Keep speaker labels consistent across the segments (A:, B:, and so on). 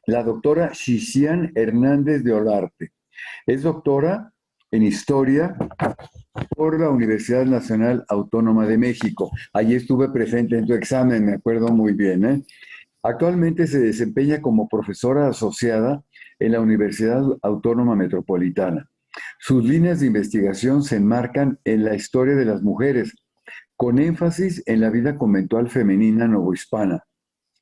A: la doctora Xisian Hernández de Olarte. Es doctora en historia por la Universidad Nacional Autónoma de México. Allí estuve presente en tu examen, me acuerdo muy bien, ¿eh? Actualmente se desempeña como profesora asociada en la Universidad Autónoma Metropolitana. Sus líneas de investigación se enmarcan en la historia de las mujeres, con énfasis en la vida conventual femenina novohispana,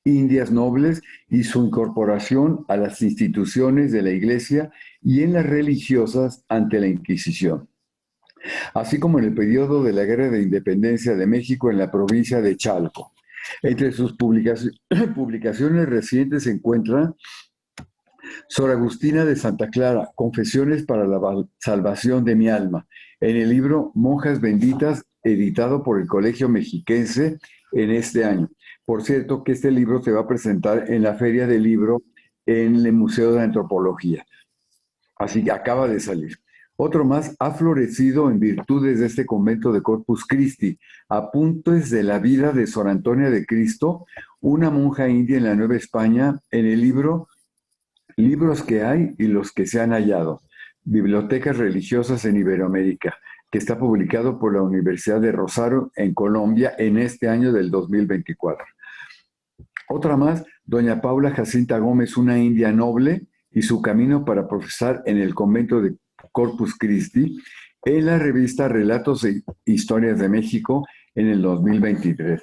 A: indias nobles y su incorporación a las instituciones de la Iglesia y en las religiosas ante la Inquisición, así como en el periodo de la Guerra de Independencia de México en la provincia de Chalco. Entre sus publicaciones recientes se encuentran Sor Agustina de Santa Clara, Confesiones para la Salvación de mi Alma, en el libro Monjas Benditas, editado por el Colegio Mexiquense en este año. Por cierto, que este libro se va a presentar en la Feria del Libro en el Museo de Antropología. Así que acaba de salir. Otro más ha florecido en virtudes de este convento de Corpus Christi, Apuntes de la vida de Sor Antonia de Cristo, una monja india en la Nueva España, en el libro Libros que hay y los que se han hallado, Bibliotecas religiosas en Iberoamérica, que está publicado por la Universidad de Rosario en Colombia en este año del 2024. Otra más, doña Paula Jacinta Gómez, una india noble, y su camino para profesar en el convento de Corpus Christi, en la revista Relatos e Historias de México en el 2023.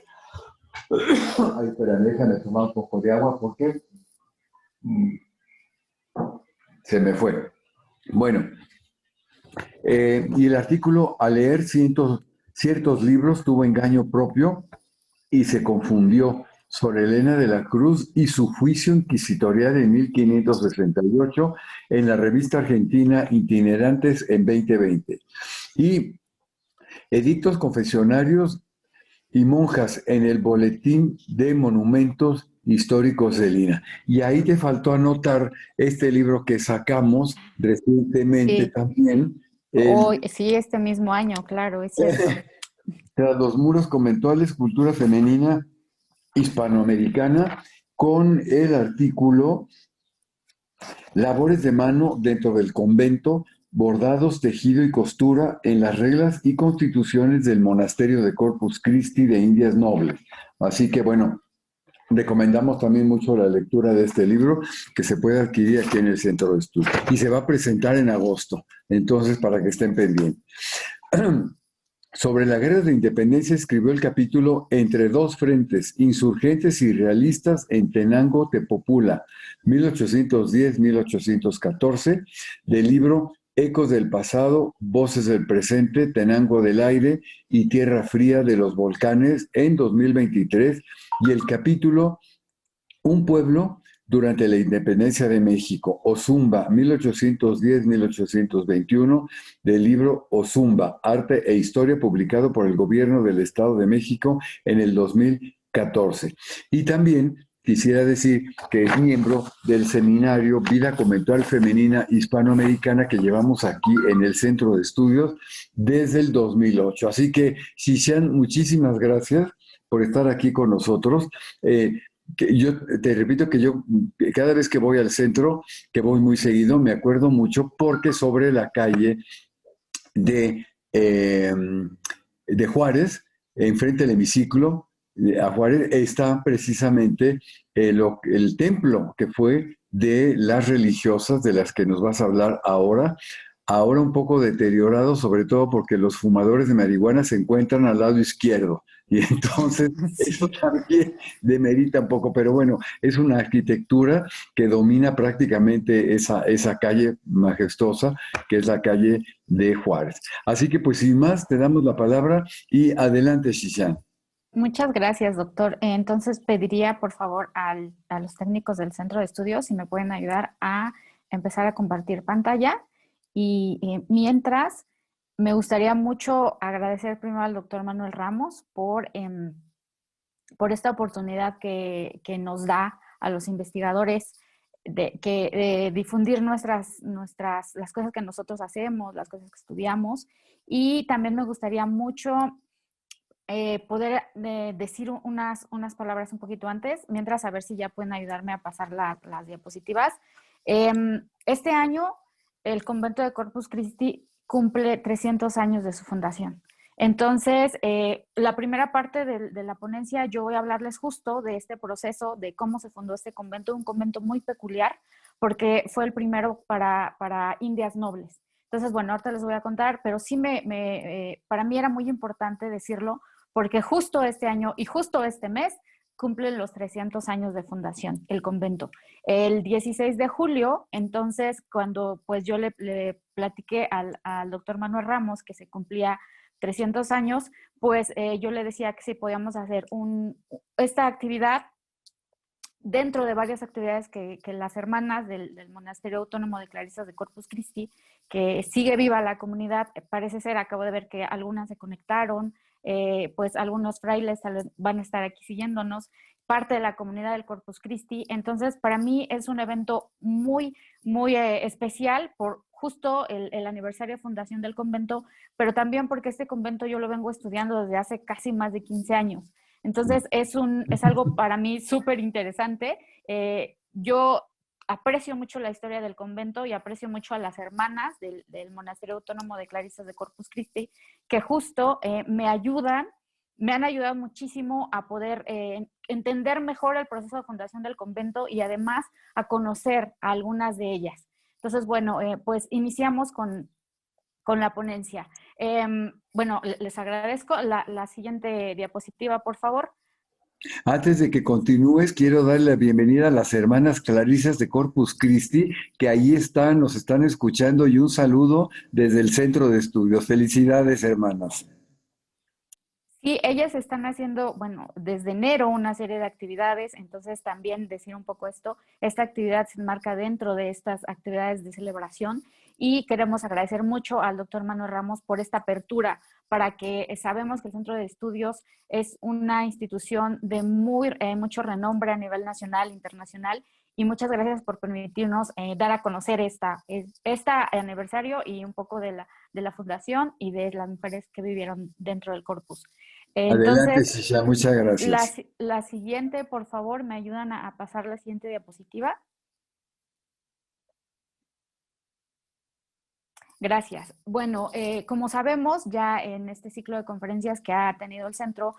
A: Ay, espera, déjame tomar un poco de agua porque se me fue. Bueno, y el artículo, al leer ciertos libros, tuvo engaño propio y se confundió sobre Elena de la Cruz y su juicio inquisitorial en 1568 en la revista argentina Itinerantes en 2020. Y edictos confesionarios y monjas en el Boletín de Monumentos Históricos de Lina. Y ahí te faltó anotar este libro que sacamos recientemente
B: Sí,
A: también,
B: hoy, sí, este mismo año, claro, es cierto.
A: Tras los muros conventuales, cultura femenina hispanoamericana, con el artículo Labores de mano dentro del convento, bordados, tejido y costura en las reglas y constituciones del monasterio de Corpus Christi de Indias Nobles. Así que bueno, recomendamos también mucho la lectura de este libro que se puede adquirir aquí en el Centro de Estudio y se va a presentar en agosto, entonces para que estén pendientes. Sobre la guerra de independencia escribió el capítulo Entre dos frentes, insurgentes y realistas en Tenango Tepopula, 1810-1814, del libro Ecos del pasado, Voces del presente, Tenango del aire y Tierra fría de los volcanes en 2023, y el capítulo Un pueblo durante la independencia de México, Ozumba, 1810-1821, del libro Ozumba, Arte e Historia, publicado por el Gobierno del Estado de México en el 2014. Y también quisiera decir que es miembro del seminario Vida Conventual Femenina Hispanoamericana que llevamos aquí en el Centro de Estudios desde el 2008. Así que, Shishan, muchísimas gracias por estar aquí con nosotros. Que yo te repito que yo cada vez que voy al centro, que voy muy seguido, me acuerdo mucho porque sobre la calle de, eh, de Juárez, enfrente del hemiciclo, a Juárez, está precisamente el templo que fue de las religiosas de las que nos vas a hablar ahora un poco deteriorado, sobre todo porque los fumadores de marihuana se encuentran al lado izquierdo. Y entonces eso
B: Sí.
A: también demerita un poco, pero bueno, es una arquitectura que domina prácticamente esa calle majestuosa, que es la calle de Juárez. Así que pues sin más, te damos la palabra y adelante, Shishan.
B: Muchas gracias, doctor. Entonces pediría, por favor, a los técnicos del centro de estudios si me pueden ayudar a empezar a compartir pantalla. Y mientras, me gustaría mucho agradecer primero al doctor Manuel Ramos por esta oportunidad que nos da a los investigadores de difundir las cosas que nosotros hacemos, las cosas que estudiamos. Y también me gustaría mucho poder decir unas palabras un poquito antes, mientras a ver si ya pueden ayudarme a pasar las diapositivas. Este año el convento de Corpus Christi cumple 300 años de su fundación. Entonces, la primera parte de la ponencia, yo voy a hablarles justo de este proceso, de cómo se fundó este convento, un convento muy peculiar, porque fue el primero para indias nobles. Entonces, bueno, ahorita les voy a contar, pero sí para mí era muy importante decirlo, porque justo este año y justo este mes cumplen los 300 años de fundación, el convento. El 16 de julio, entonces, cuando pues yo le platiqué al doctor Manuel Ramos que se cumplía 300 años, pues yo le decía que si podíamos hacer esta actividad dentro de varias actividades que las hermanas del Monasterio Autónomo de Clarisas de Corpus Christi, que sigue viva la comunidad, parece ser, acabo de ver que algunas se conectaron, pues algunos frailes van a estar aquí siguiéndonos, parte de la comunidad del Corpus Christi. Entonces, para mí es un evento muy, muy especial por justo el aniversario de fundación del convento, pero también porque este convento yo lo vengo estudiando desde hace casi más de 15 años. Entonces, es algo para mí súper interesante. Yo aprecio mucho la historia del convento y aprecio mucho a las hermanas del Monasterio Autónomo de Clarisas de Corpus Christi, que justo me han ayudado muchísimo a poder entender mejor el proceso de fundación del convento y además a conocer a algunas de ellas. Entonces, bueno, pues iniciamos con la ponencia. Bueno, les agradezco. La siguiente diapositiva, por favor.
A: Antes de que continúes, quiero darle la bienvenida a las hermanas Clarisas de Corpus Christi, que ahí están, nos están escuchando, y un saludo desde el Centro de Estudios. Felicidades, hermanas.
B: Sí, ellas están haciendo, bueno, desde enero una serie de actividades, entonces también decir un poco esto, esta actividad se enmarca dentro de estas actividades de celebración y queremos agradecer mucho al doctor Manuel Ramos por esta apertura para que sabemos que el Centro de Estudios es una institución de mucho renombre a nivel nacional e internacional y muchas gracias por permitirnos dar a conocer este aniversario y un poco de la fundación y de las mujeres que vivieron dentro del corpus.
A: Adelante,
B: Entonces,
A: Shisha, muchas gracias.
B: la siguiente, por favor, me ayudan a pasar la siguiente diapositiva. Gracias. Bueno, como sabemos, ya en este ciclo de conferencias que ha tenido el centro,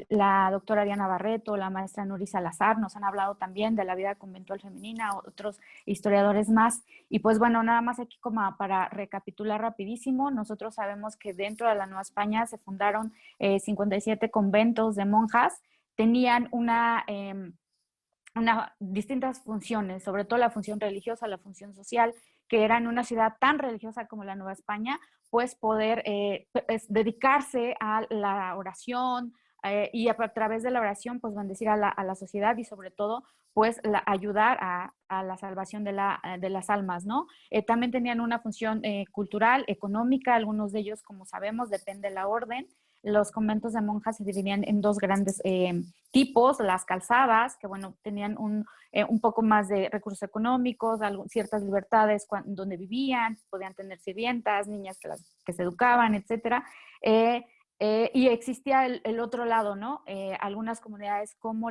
B: la doctora Diana Barreto, la maestra Nuri Salazar, nos han hablado también de la vida conventual femenina, otros historiadores más. Y pues bueno, nada más aquí como para recapitular rapidísimo, nosotros sabemos que dentro de la Nueva España se fundaron 57 conventos de monjas, tenían distintas funciones, sobre todo la función religiosa, la función social, que era en una ciudad tan religiosa como la Nueva España, pues poder dedicarse a la oración y a través de la oración, pues bendecir a la sociedad y sobre todo, pues ayudar a la salvación de las almas, ¿no? También tenían una función cultural, económica, algunos de ellos, como sabemos, depende de la orden. Los conventos de monjas se dividían en dos grandes tipos, las calzadas, que bueno, tenían un poco más de recursos económicos, ciertas libertades donde vivían, podían tener sirvientas, niñas que se educaban, etcétera. Y existía el otro lado, ¿no? Algunas comunidades como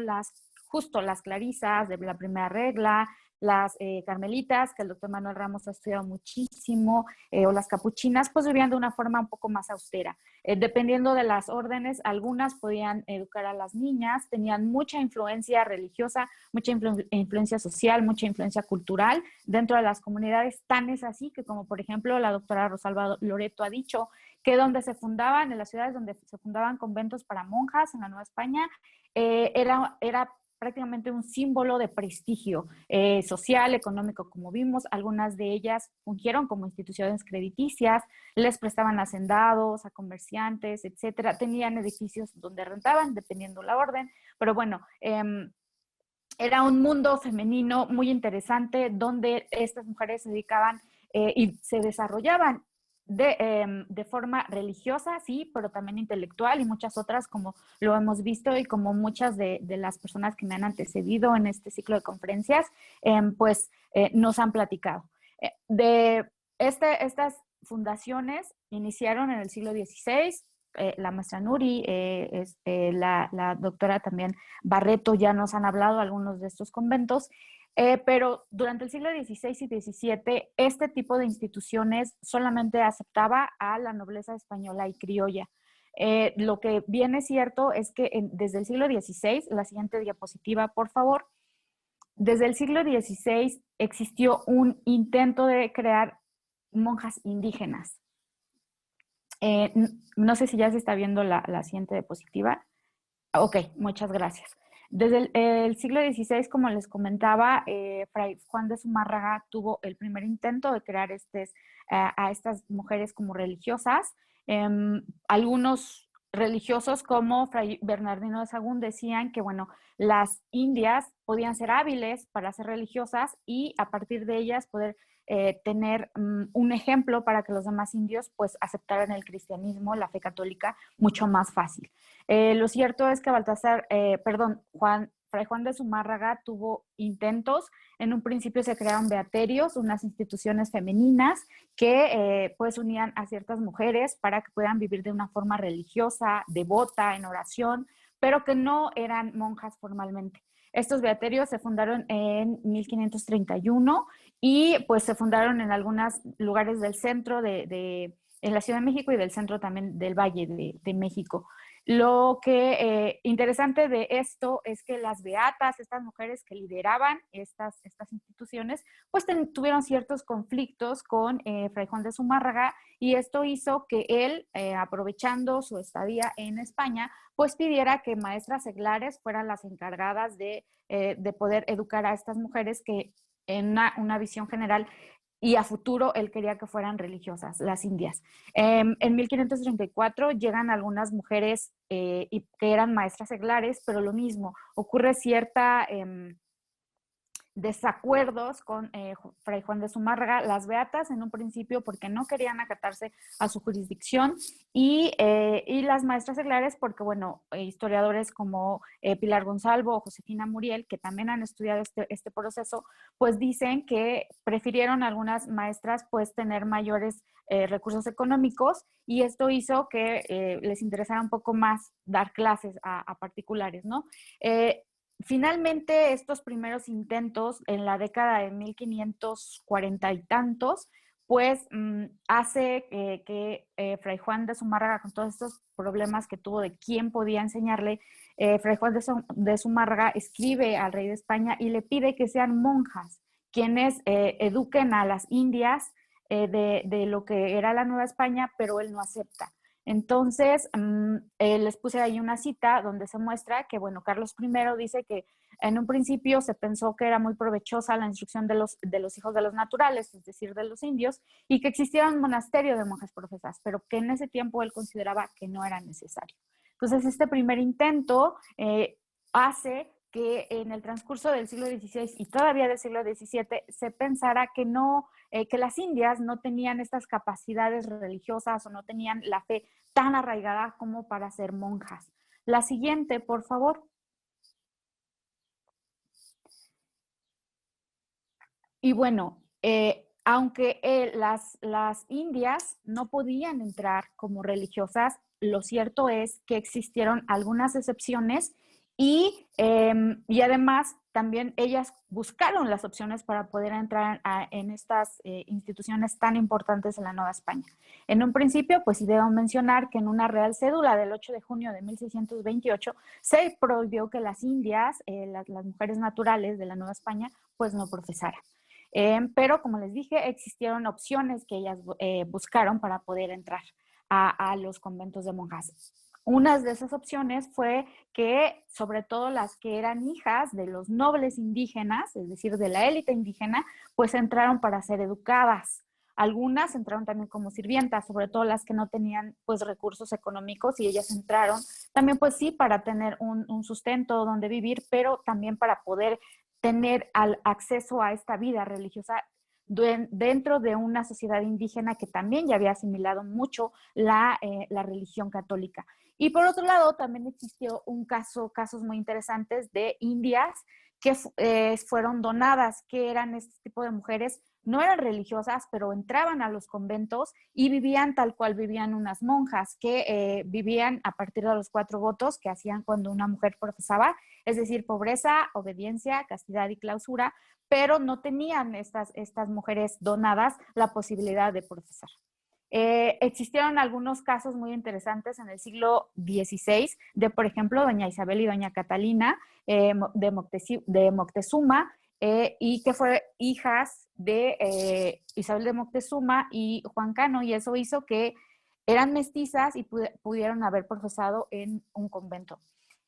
B: justo las clarisas de la primera regla, las carmelitas, que el doctor Manuel Ramos ha estudiado muchísimo, o las capuchinas, pues vivían de una forma un poco más austera. Dependiendo de las órdenes, algunas podían educar a las niñas, tenían mucha influencia religiosa, mucha influencia social, mucha influencia cultural dentro de las comunidades. Tan es así que, como por ejemplo la doctora Rosalba Loreto ha dicho, que donde se fundaban, en las ciudades donde se fundaban conventos para monjas en la Nueva España, era prácticamente un símbolo de prestigio social, económico, como vimos. Algunas de ellas fungieron como instituciones crediticias, les prestaban hacendados a comerciantes, etcétera. Tenían edificios donde rentaban, dependiendo la orden. Pero bueno, era un mundo femenino muy interesante donde estas mujeres se dedicaban y se desarrollaban de forma religiosa, sí, pero también intelectual y muchas otras, como lo hemos visto y como muchas de las personas que me han antecedido en este ciclo de conferencias, pues nos han platicado. Estas fundaciones iniciaron en el siglo XVI, la maestra Nuri, la doctora también Barreto ya nos han hablado algunos de estos conventos, pero durante el siglo XVI y XVII este tipo de instituciones solamente aceptaba a la nobleza española y criolla. Lo que bien es cierto es que desde el siglo XVI, la siguiente diapositiva, por favor, desde el siglo XVI existió un intento de crear monjas indígenas. No sé si ya se está viendo la siguiente diapositiva. Ok, muchas gracias. Desde el siglo XVI, como les comentaba, Fray Juan de Zumárraga tuvo el primer intento de crear a estas mujeres como religiosas. Algunos religiosos como Fray Bernardino de Sahagún decían que, bueno, las indias podían ser hábiles para ser religiosas y a partir de ellas poder tener un ejemplo para que los demás indios pues aceptaran el cristianismo, la fe católica, mucho más fácil. Lo cierto es que Fray Juan de Zumárraga tuvo intentos. En un principio se crearon beaterios, unas instituciones femeninas que pues unían a ciertas mujeres para que puedan vivir de una forma religiosa, devota, en oración, pero que no eran monjas formalmente. Estos beaterios se fundaron en 1531 y pues se fundaron en algunos lugares del centro en la Ciudad de México y del centro también del Valle de México. Lo que interesante de esto es que las beatas, estas mujeres que lideraban estas instituciones, pues tuvieron ciertos conflictos con Fray Juan de Zumárraga y esto hizo que él, aprovechando su estadía en España, pues pidiera que maestras seglares fueran las encargadas de poder educar a estas mujeres que en una visión general y a futuro él quería que fueran religiosas, las indias. En 1534 llegan algunas mujeres que eran maestras seglares, pero lo mismo, ocurre cierta desacuerdos con Fray Juan de Zumárraga, las beatas en un principio porque no querían acatarse a su jurisdicción y las maestras seglares porque, bueno, historiadores como Pilar Gonzalvo o Josefina Muriel, que también han estudiado este proceso, pues dicen que prefirieron algunas maestras pues tener mayores recursos económicos y esto hizo que les interesara un poco más dar clases a particulares, ¿no? Finalmente, estos primeros intentos en la década de 1540 y tantos, pues hace que Fray Juan de Zumárraga, con todos estos problemas que tuvo de quién podía enseñarle, Fray Juan de Zumárraga escribe al rey de España y le pide que sean monjas quienes eduquen a las indias de lo que era la Nueva España, pero él no acepta. Entonces, les puse ahí una cita donde se muestra que, bueno, Carlos I dice que en un principio se pensó que era muy provechosa la instrucción de los hijos de los naturales, es decir, de los indios, y que existiera un monasterio de monjas profesas, pero que en ese tiempo él consideraba que no era necesario. Entonces, este primer intento hace que en el transcurso del siglo XVI y todavía del siglo XVII se pensara que no, que las indias no tenían estas capacidades religiosas o no tenían la fe tan arraigada como para ser monjas. La siguiente, por favor. Y bueno, aunque las indias no podían entrar como religiosas, lo cierto es que existieron algunas excepciones y además también ellas buscaron las opciones para poder entrar en estas instituciones tan importantes en la Nueva España. En un principio, pues sí debo mencionar que en una real cédula del 8 de junio de 1628 se prohibió que las indias, las mujeres naturales de la Nueva España, pues no profesaran. Pero como les dije, existieron opciones que ellas buscaron para poder entrar a los conventos de monjas. Una de esas opciones fue que, sobre todo las que eran hijas de los nobles indígenas, es decir, de la élite indígena, pues entraron para ser educadas. Algunas entraron también como sirvientas, sobre todo las que no tenían pues recursos económicos y ellas entraron también pues sí para tener un sustento donde vivir, pero también para poder tener acceso a esta vida religiosa dentro de una sociedad indígena que también ya había asimilado mucho la religión católica. Y por otro lado, también existió casos muy interesantes de indias que fueron donadas, que eran este tipo de mujeres no eran religiosas, pero entraban a los conventos y vivían tal cual vivían unas monjas, que vivían a partir de los 4 votos que hacían cuando una mujer profesaba, es decir, pobreza, obediencia, castidad y clausura, pero no tenían estas mujeres donadas la posibilidad de profesar. Existieron algunos casos muy interesantes en el siglo XVI de, por ejemplo, doña Isabel y doña Catalina de Moctezuma, y que fue hijas de Isabel de Moctezuma y Juan Cano, y eso hizo que eran mestizas y pudieron haber profesado en un convento,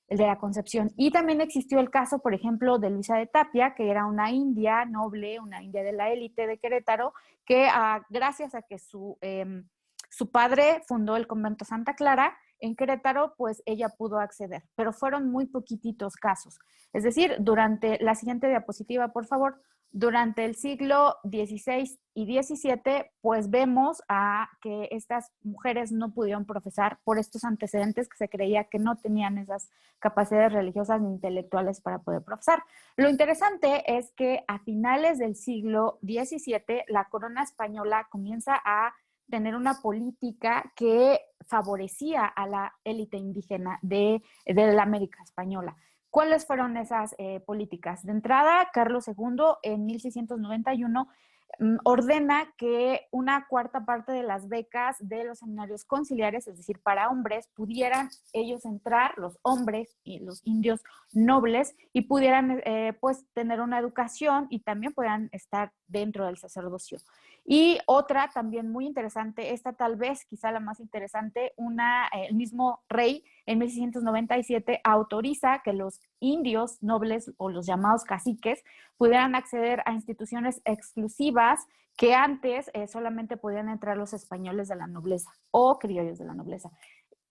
B: el de la Concepción. Y también existió el caso, por ejemplo, de Luisa de Tapia, que era una india noble, una india de la élite de Querétaro, que gracias a que su padre fundó el convento Santa Clara en Querétaro, pues ella pudo acceder, pero fueron muy poquititos casos. Es decir, durante la siguiente diapositiva, por favor, durante el siglo XVI y XVII, pues vemos que estas mujeres no pudieron profesar por estos antecedentes que se creía que no tenían esas capacidades religiosas ni intelectuales para poder profesar. Lo interesante es que a finales del siglo XVII, la corona española comienza a tener una política que favorecía a la élite indígena de la América española. ¿Cuáles fueron esas políticas? De entrada, Carlos II en 1691 ordena que una cuarta parte de las becas de los seminarios conciliares, es decir, para hombres, pudieran ellos entrar, los hombres y los indios nobles, y pudieran pues tener una educación y también puedan estar dentro del sacerdocio. Y otra también muy interesante, esta tal vez quizá la más interesante, el mismo rey en 1697 autoriza que los indios nobles o los llamados caciques pudieran acceder a instituciones exclusivas que antes solamente podían entrar los españoles de la nobleza o criollos de la nobleza,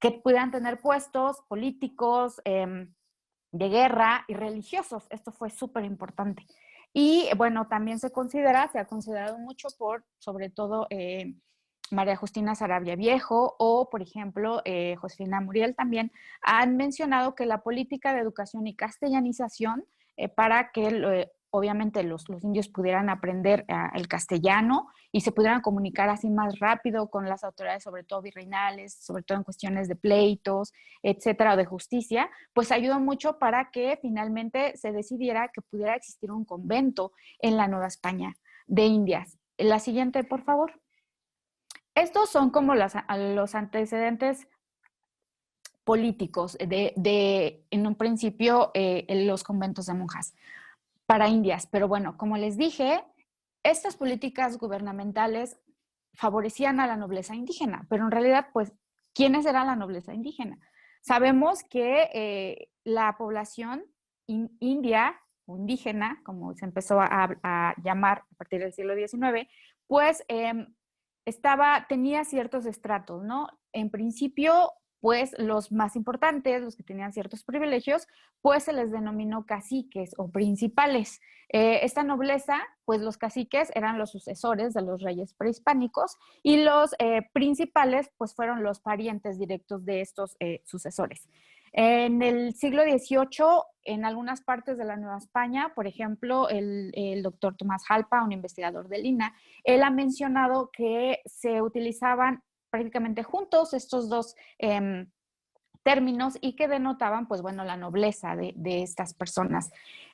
B: que pudieran tener puestos políticos, de guerra y religiosos. Esto fue súper importante. Y bueno, también se ha considerado mucho por, sobre todo, María Justina Sarabia Viejo o, por ejemplo, Josefina Muriel también, han mencionado que la política de educación y castellanización para que obviamente los indios pudieran aprender el castellano y se pudieran comunicar así más rápido con las autoridades, sobre todo virreinales, sobre todo en cuestiones de pleitos, etcétera, o de justicia, pues ayudó mucho para que finalmente se decidiera que pudiera existir un convento en la Nueva España de Indias. La siguiente, por favor. Estos son como los antecedentes políticos en un principio, los conventos de monjas para indias. Pero bueno, como les dije, estas políticas gubernamentales favorecían a la nobleza indígena, pero en realidad, pues, ¿quiénes eran la nobleza indígena? Sabemos que la población india o indígena, como se empezó a llamar a partir del siglo XIX, pues tenía ciertos estratos, ¿no? En principio, pues los más importantes, los que tenían ciertos privilegios, pues se les denominó caciques o principales. Esta nobleza, pues los caciques eran los sucesores de los reyes prehispánicos y los principales, pues fueron los parientes directos de estos sucesores. En el siglo XVIII, en algunas partes de la Nueva España, por ejemplo, el doctor Tomás Jalpa, un investigador del INAH, él ha mencionado que se utilizaban prácticamente juntos estos dos términos y que denotaban, pues bueno, la nobleza de estas personas.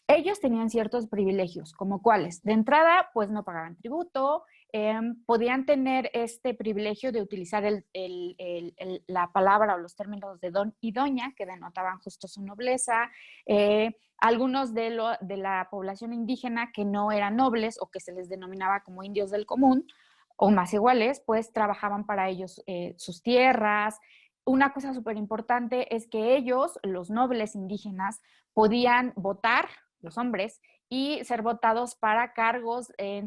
B: Ellos tenían ciertos privilegios, como cuáles. De entrada, pues no pagaban tributo, podían tener este privilegio de utilizar la palabra o los términos de don y doña, que denotaban justo su nobleza. Algunos de la población indígena que no eran nobles o que se les denominaba como indios del común o más iguales, pues trabajaban para ellos sus tierras. Una cosa súper importante es que ellos, los nobles indígenas, podían votar, los hombres, y ser votados para cargos en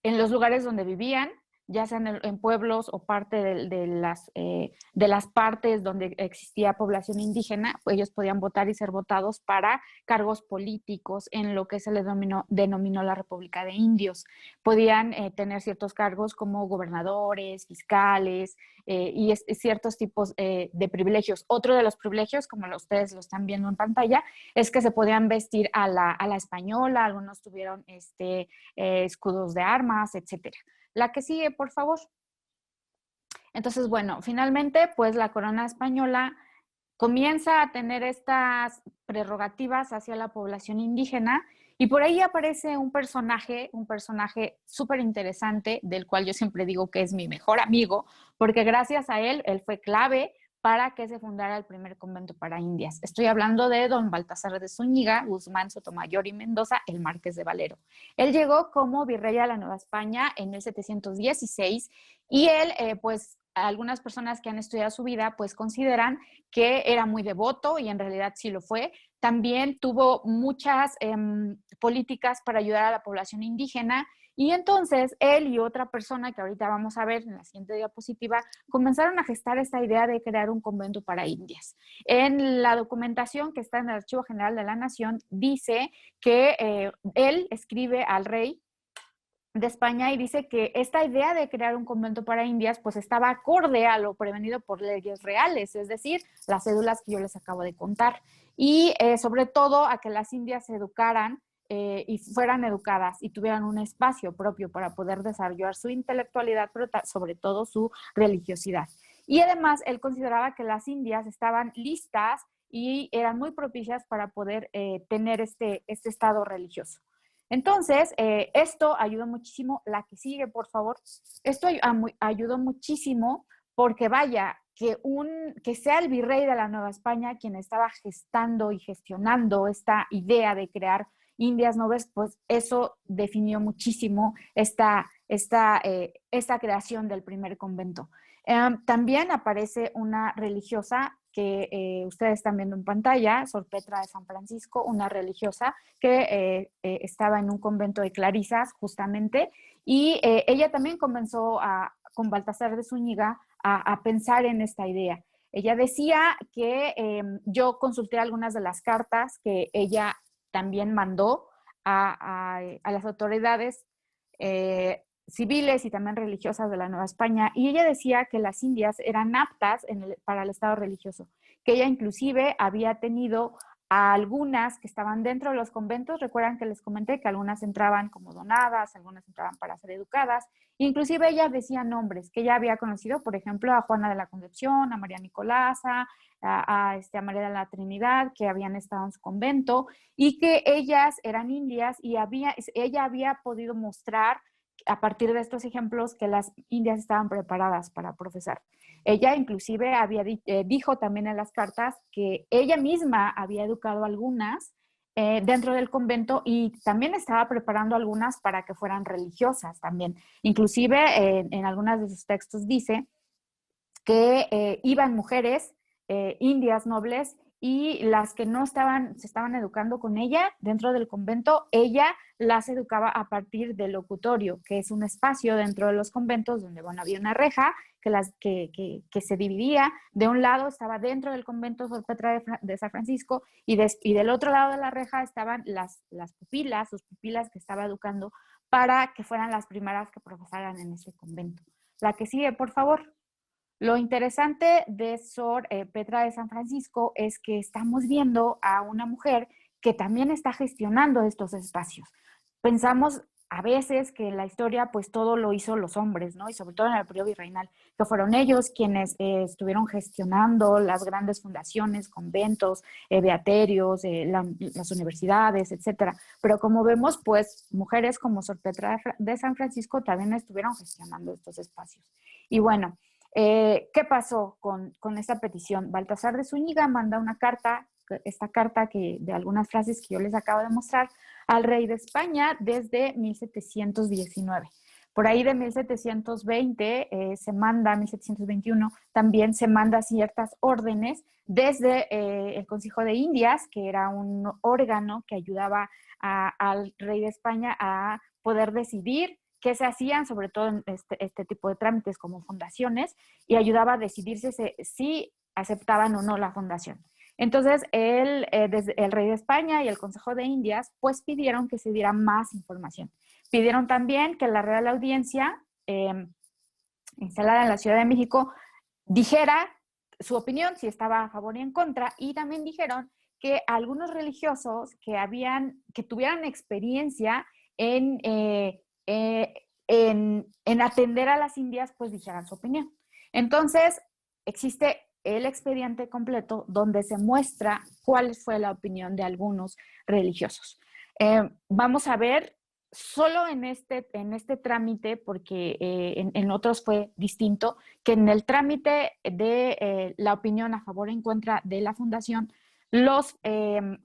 B: los lugares donde vivían, ya sean en pueblos o parte de las partes donde existía población indígena, pues ellos podían votar y ser votados para cargos políticos en lo que se les denominó la República de Indios. Podían tener ciertos cargos como gobernadores, fiscales y ciertos tipos de privilegios. Otro de los privilegios, como ustedes lo están viendo en pantalla, es que se podían vestir a la española, algunos tuvieron escudos de armas, etcétera. La que sigue, por favor. Entonces, bueno, finalmente, pues la corona española comienza a tener estas prerrogativas hacia la población indígena y por ahí aparece un personaje súper interesante, del cual yo siempre digo que es mi mejor amigo, porque gracias a él fue clave para que se fundara el primer convento para indias. Estoy hablando de don Baltasar de Zúñiga, Guzmán, Sotomayor y Mendoza, el Marqués de Valero. Él llegó como virrey de la Nueva España en 1716 y él, pues, algunas personas que han estudiado su vida, pues consideran que era muy devoto y en realidad sí lo fue. También tuvo muchas políticas para ayudar a la población indígena y entonces él y otra persona que ahorita vamos a ver en la siguiente diapositiva comenzaron a gestar esta idea de crear un convento para indias. En la documentación que está en el Archivo General de la Nación dice que él escribe al rey de España y dice que esta idea de crear un convento para indias pues estaba acorde a lo prevenido por leyes reales, es decir, las cédulas que yo les acabo de contar y sobre todo a que las indias se educaran y fueran educadas y tuvieran un espacio propio para poder desarrollar su intelectualidad, pero sobre todo su religiosidad. Y además él consideraba que las indias estaban listas y eran muy propicias para poder tener este estado religioso. Entonces, esto ayudó muchísimo. La que sigue, por favor. Esto ayudó muchísimo porque vaya, que sea el virrey de la Nueva España quien estaba gestando y gestionando esta idea de crear Indias Noves, pues eso definió muchísimo esta creación del primer convento. También aparece una religiosa que ustedes están viendo en pantalla, Sor Petra de San Francisco, una religiosa que estaba en un convento de clarisas justamente, y ella también comenzó con Baltasar de Zúñiga a pensar en esta idea. Ella decía que yo consulté algunas de las cartas que ella también mandó a las autoridades civiles y también religiosas de la Nueva España, y ella decía que las indias eran aptas para el estado religioso, que ella inclusive había tenido a algunas que estaban dentro de los conventos. Recuerdan que les comenté que algunas entraban como donadas, algunas entraban para ser educadas, inclusive ella decía nombres que ella había conocido, por ejemplo, a Juana de la Concepción, a María Nicolasa, a María de la Trinidad, que habían estado en su convento, y que ellas eran indias y ella había podido mostrar a partir de estos ejemplos que las indias estaban preparadas para profesar. Ella inclusive dijo también en las cartas que ella misma había educado a algunas dentro del convento y también estaba preparando algunas para que fueran religiosas también. Inclusive en algunos de sus textos dice que iban mujeres indias nobles y las que no se estaban educando con ella dentro del convento, ella las educaba a partir del locutorio, que es un espacio dentro de los conventos donde, bueno, había una reja que se dividía. De un lado estaba dentro del convento Sor Petra de San Francisco y del otro lado de la reja estaban sus pupilas que estaba educando para que fueran las primeras que profesaran en ese convento. La que sigue, por favor. Lo interesante de Sor Petra de San Francisco es que estamos viendo a una mujer que también está gestionando estos espacios. Pensamos a veces que en la historia pues todo lo hizo los hombres, ¿no? Y sobre todo en el periodo virreinal, que fueron ellos quienes estuvieron gestionando las grandes fundaciones, conventos, beaterios, las universidades, etcétera. Pero como vemos, pues mujeres como Sor Petra de San Francisco también estuvieron gestionando estos espacios. Y bueno, ¿qué pasó con esta petición? Baltasar de Zúñiga manda una carta, esta carta de algunas frases que yo les acabo de mostrar, al rey de España desde 1719. Por ahí de 1720 1721, también se manda ciertas órdenes desde el Consejo de Indias, que era un órgano que ayudaba al rey de España a poder decidir que se hacían, sobre todo en este tipo de trámites como fundaciones, y ayudaba a decidirse si aceptaban o no la fundación. Entonces, desde el rey de España y el Consejo de Indias, pues pidieron que se diera más información. Pidieron también que la Real Audiencia, instalada en la Ciudad de México, dijera su opinión, si estaba a favor y en contra, y también dijeron que algunos religiosos que tuvieran experiencia en atender a las indias, pues dijeran su opinión. Entonces, existe el expediente completo donde se muestra cuál fue la opinión de algunos religiosos. Vamos a ver solo en este trámite, porque en otros fue distinto, que en el trámite de la opinión a favor o en contra de la fundación, los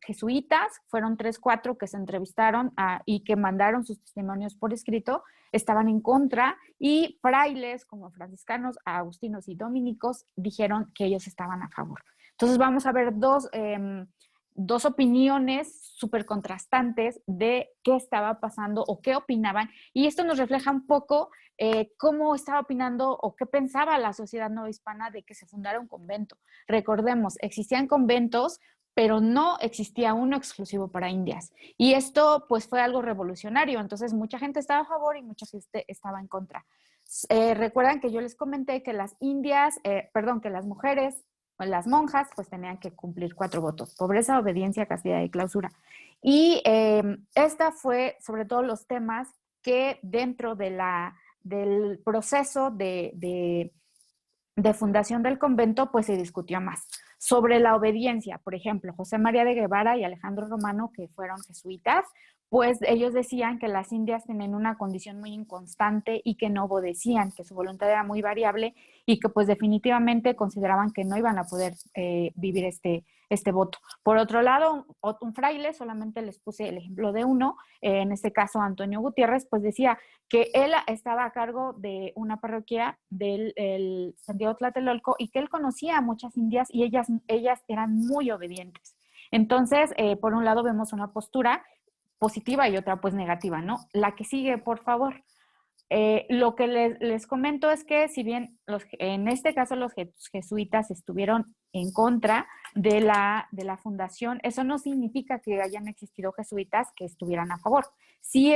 B: jesuitas, fueron 3, 4 que se entrevistaron y que mandaron sus testimonios por escrito, estaban en contra, y frailes como franciscanos, agustinos y dominicos dijeron que ellos estaban a favor. Entonces vamos a ver dos opiniones súper contrastantes de qué estaba pasando o qué opinaban, y esto nos refleja un poco cómo estaba opinando o qué pensaba la sociedad novohispana de que se fundara un convento. Recordemos, existían conventos, pero no existía uno exclusivo para indias, y esto pues fue algo revolucionario. Entonces mucha gente estaba a favor y mucha gente estaba en contra. Recuerdan que yo les comenté que las que las mujeres, las monjas, pues tenían que cumplir 4 votos: pobreza, obediencia, castidad y clausura. Y esta fue sobre todo los temas que dentro del proceso de fundación del convento, pues se discutió más. Sobre la obediencia, por ejemplo, José María de Guevara y Alejandro Romano, que fueron jesuitas, pues ellos decían que las indias tenían una condición muy inconstante y que no obedecían, que su voluntad era muy variable, y que pues definitivamente consideraban que no iban a poder vivir este voto. Por otro lado, un fraile, solamente les puse el ejemplo de uno, en este caso Antonio Gutiérrez, pues decía que él estaba a cargo de una parroquia del Santiago Tlatelolco, y que él conocía a muchas indias y ellas eran muy obedientes. Entonces, por un lado vemos una postura positiva y otra pues negativa, ¿no? La que sigue, por favor. Lo que les comento es que si bien en este caso los jesuitas estuvieron en contra de la fundación, eso no significa que hayan existido jesuitas que estuvieran a favor. Sí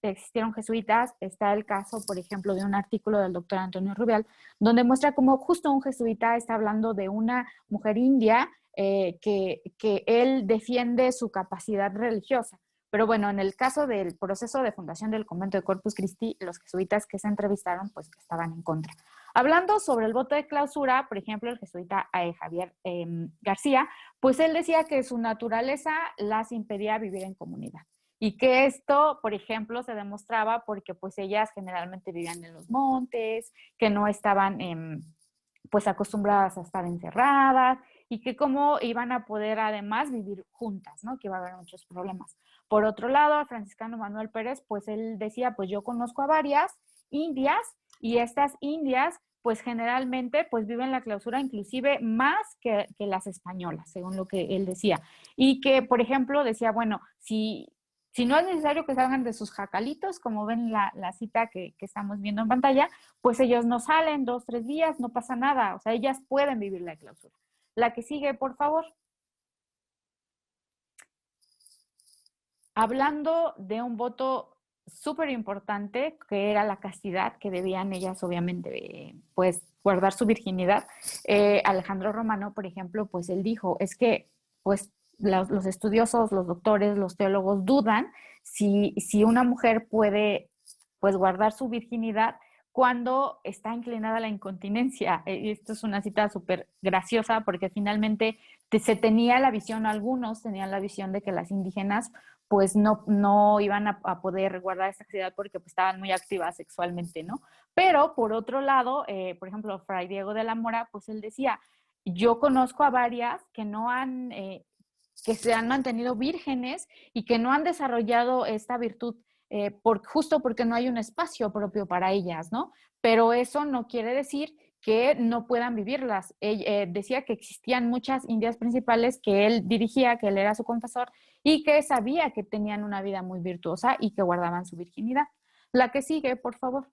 B: existieron jesuitas. Está el caso, por ejemplo, de un artículo del doctor Antonio Rubial, donde muestra cómo justo un jesuita está hablando de una mujer india que él defiende su capacidad religiosa. Pero bueno, en el caso del proceso de fundación del convento de Corpus Christi, los jesuitas que se entrevistaron pues estaban en contra. Hablando sobre el voto de clausura, por ejemplo, el jesuita Javier García, pues él decía que su naturaleza las impedía vivir en comunidad, y que esto, por ejemplo, se demostraba porque pues ellas generalmente vivían en los montes, que no estaban pues acostumbradas a estar encerradas, y que cómo iban a poder además vivir juntas, ¿no? Que iba a haber muchos problemas. Por otro lado, el franciscano Manuel Pérez, pues él decía, pues yo conozco a varias indias, y estas indias, pues generalmente, pues viven la clausura inclusive más que las españolas, según lo que él decía. Y que, por ejemplo, decía, bueno, si no es necesario que salgan de sus jacalitos, como ven la cita que estamos viendo en pantalla, pues ellos no salen 2, 3 días, no pasa nada. O sea, ellas pueden vivir la clausura. La que sigue, por favor. Hablando de un voto súper importante, que era la castidad, que debían ellas obviamente pues guardar su virginidad, Alejandro Romano, por ejemplo, pues él dijo, es que pues los estudiosos, los doctores, los teólogos dudan si una mujer puede pues guardar su virginidad cuando está inclinada a la incontinencia. Esto es una cita súper graciosa, porque finalmente se tenía la visión, algunos tenían la visión de que las indígenas pues no iban a poder guardar esta actividad porque pues, estaban muy activas sexualmente, ¿no? Pero por otro lado, por ejemplo, Fray Diego de la Mora, pues él decía, yo conozco a varias que que se han mantenido vírgenes y que no han desarrollado esta virtud justo porque no hay un espacio propio para ellas, ¿no? Pero eso no quiere decir que no puedan vivirlas. Decía que existían muchas indias principales que él dirigía, que él era su confesor, y que sabía que tenían una vida muy virtuosa y que guardaban su virginidad. La que sigue, por favor.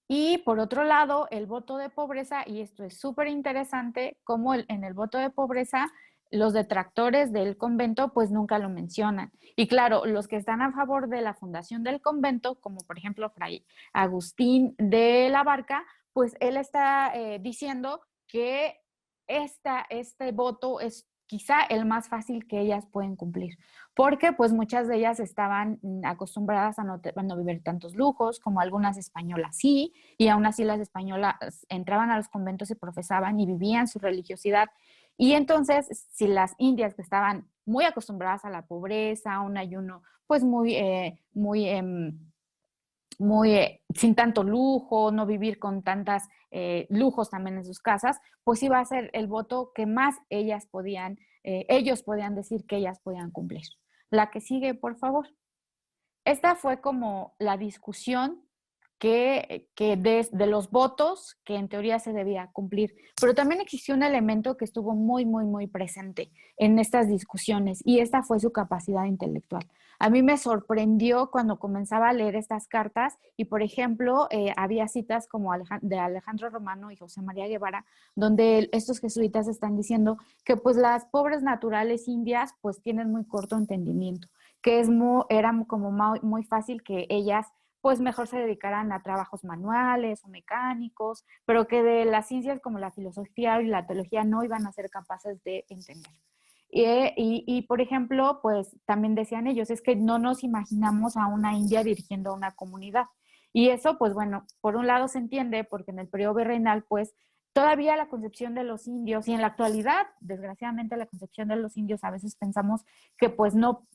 B: Y por otro lado, el voto de pobreza, y esto es súper interesante, como en el voto de pobreza, los detractores del convento pues nunca lo mencionan. Y claro, los que están a favor de la fundación del convento, como por ejemplo Fray Agustín de la Barca, pues él está diciendo que este voto es quizá el más fácil que ellas pueden cumplir, porque pues muchas de ellas estaban acostumbradas a no vivir tantos lujos, como algunas españolas sí, y aún así las españolas entraban a los conventos y profesaban y vivían su religiosidad. Y entonces, si las indias que estaban muy acostumbradas a la pobreza, a un ayuno pues muy sin tanto lujo, no vivir con tantas lujos también en sus casas, pues iba a ser el voto que más ellos podían decir que ellas podían cumplir. La que sigue, por favor. Esta fue como la discusión que de los votos que en teoría se debía cumplir. Pero también existió un elemento que estuvo muy, muy, muy presente en estas discusiones y esta fue su capacidad intelectual. A mí me sorprendió cuando comenzaba a leer estas cartas y, por ejemplo, había citas como de Alejandro Romano y José María Guevara, donde estos jesuitas están diciendo que pues las pobres naturales indias pues tienen muy corto entendimiento, que era como muy fácil que ellas pues mejor se dedicarán a trabajos manuales o mecánicos, pero que de las ciencias como la filosofía y la teología no iban a ser capaces de entender. Por ejemplo, pues también decían ellos, es que no nos imaginamos a una india dirigiendo una comunidad. Y eso, pues bueno, por un lado se entiende porque en el periodo virreinal, pues todavía la concepción de los indios y en la actualidad, desgraciadamente, la concepción de los indios a veces pensamos que pues no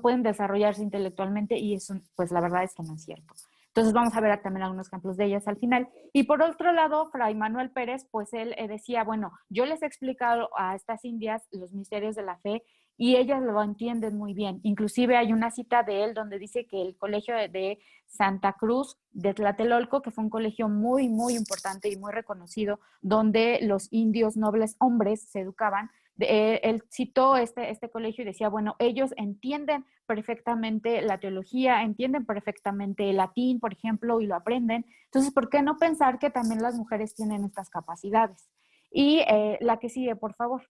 B: pueden desarrollarse intelectualmente y eso pues la verdad es que no es cierto. Entonces vamos a ver también algunos ejemplos de ellas al final. Y por otro lado, Fray Manuel Pérez, pues él decía, bueno, yo les he explicado a estas indias los misterios de la fe y ellas lo entienden muy bien. Inclusive hay una cita de él donde dice que el colegio de Santa Cruz de Tlatelolco, que fue un colegio muy, muy importante y muy reconocido, donde los indios nobles hombres se educaban, él citó este colegio y decía, bueno, ellos entienden perfectamente la teología, entienden perfectamente el latín, por ejemplo, y lo aprenden. Entonces, ¿por qué no pensar que también las mujeres tienen estas capacidades? Y la que sigue, por favor.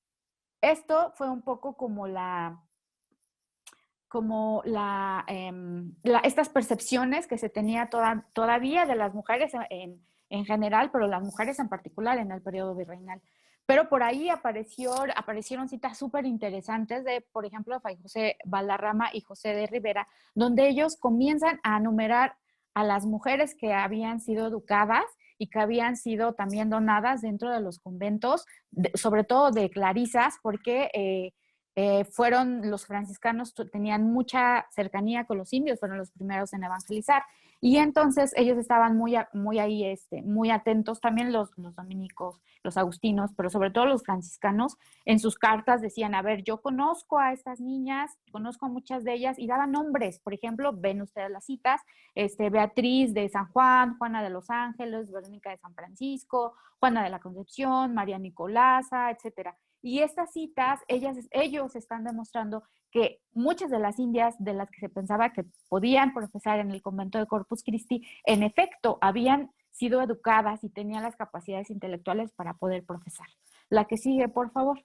B: Esto fue un poco como estas percepciones que se tenía todavía de las mujeres en general, pero las mujeres en particular en el periodo virreinal. Pero por ahí aparecieron citas súper interesantes de, por ejemplo, Fray José Valderrama y José de Rivera, donde ellos comienzan a enumerar a las mujeres que habían sido educadas y que habían sido también donadas dentro de los conventos, sobre todo de clarisas, porque fueron los franciscanos, tenían mucha cercanía con los indios, fueron los primeros en evangelizar. Y entonces ellos estaban muy ahí, muy atentos, también los dominicos, los agustinos, pero sobre todo los franciscanos, en sus cartas decían, a ver, yo conozco a estas niñas, conozco a muchas de ellas, y daban nombres, por ejemplo, ven ustedes las citas, Beatriz de San Juan, Juana de los Ángeles, Verónica de San Francisco, Juana de la Concepción, María Nicolasa, etcétera. Y estas citas, ellos están demostrando que muchas de las indias de las que se pensaba que podían profesar en el convento de Corpus Christi, en efecto, habían sido educadas y tenían las capacidades intelectuales para poder profesar. La que sigue, por favor.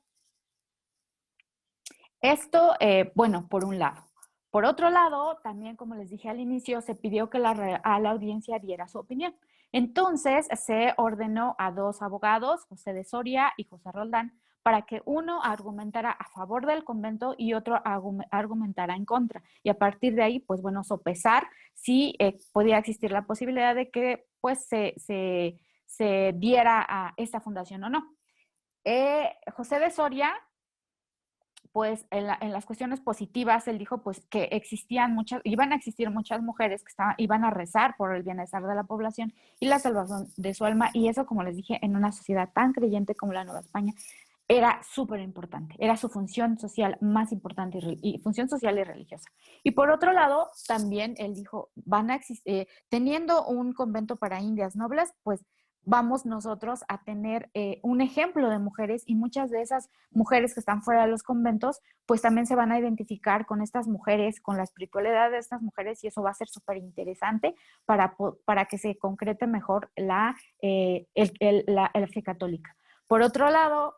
B: Esto, bueno, por un lado. Por otro lado, también, como les dije al inicio, se pidió que a la audiencia diera su opinión. Entonces, se ordenó a dos abogados, José de Soria y José Roldán, para que uno argumentara a favor del convento y otro argumentara en contra. Y a partir de ahí, pues bueno, sopesar si podía existir la posibilidad de que pues se diera a esta fundación o no. José de Soria pues en las cuestiones positivas, él dijo pues que iban a existir muchas mujeres que iban a rezar por el bienestar de la población y la salvación de su alma, y eso, como les dije, en una sociedad tan creyente como la Nueva España, era súper importante, era su función social más importante y función social y religiosa. Y por otro lado, también él dijo, teniendo un convento para indias nobles, pues vamos nosotros a tener un ejemplo de mujeres, y muchas de esas mujeres que están fuera de los conventos, pues también se van a identificar con estas mujeres, con la espiritualidad de estas mujeres, y eso va a ser súper interesante para que se concrete mejor la fe católica. Por otro lado,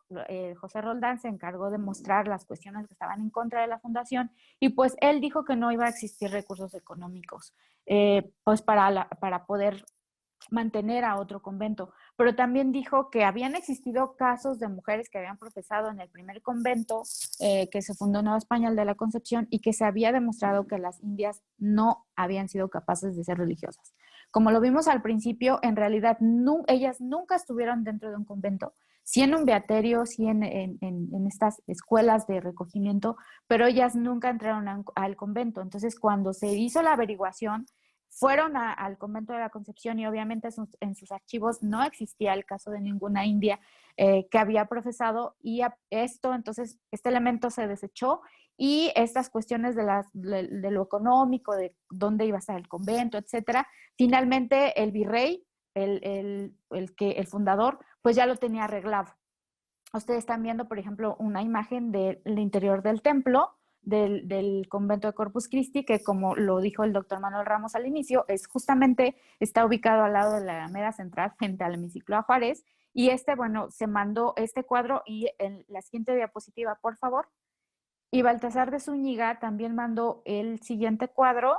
B: José Roldán se encargó de mostrar las cuestiones que estaban en contra de la fundación, y pues él dijo que no iba a existir recursos económicos pues para poder mantener a otro convento, pero también dijo que habían existido casos de mujeres que habían profesado en el primer convento que se fundó en Nueva España, el de la Concepción, y que se había demostrado que las indias no habían sido capaces de ser religiosas. Como lo vimos al principio, en realidad ellas nunca estuvieron dentro de un convento, sí en un beaterio, sí en estas escuelas de recogimiento, pero ellas nunca entraron al convento. Entonces, cuando se hizo la averiguación, fueron al convento de la Concepción, y obviamente en sus archivos no existía el caso de ninguna india que había profesado, y entonces este elemento se desechó, y estas cuestiones de lo económico, de dónde iba a estar el convento, etcétera, finalmente el virrey, el fundador, pues ya lo tenía arreglado. Ustedes están viendo, por ejemplo, una imagen del interior del templo, del convento de Corpus Christi, que, como lo dijo el doctor Manuel Ramos al inicio, está ubicado al lado de la Alameda Central, frente al hemiciclo a Juárez. Y bueno, se mandó este cuadro, y en la siguiente diapositiva, por favor. Y Baltasar de Zúñiga también mandó el siguiente cuadro.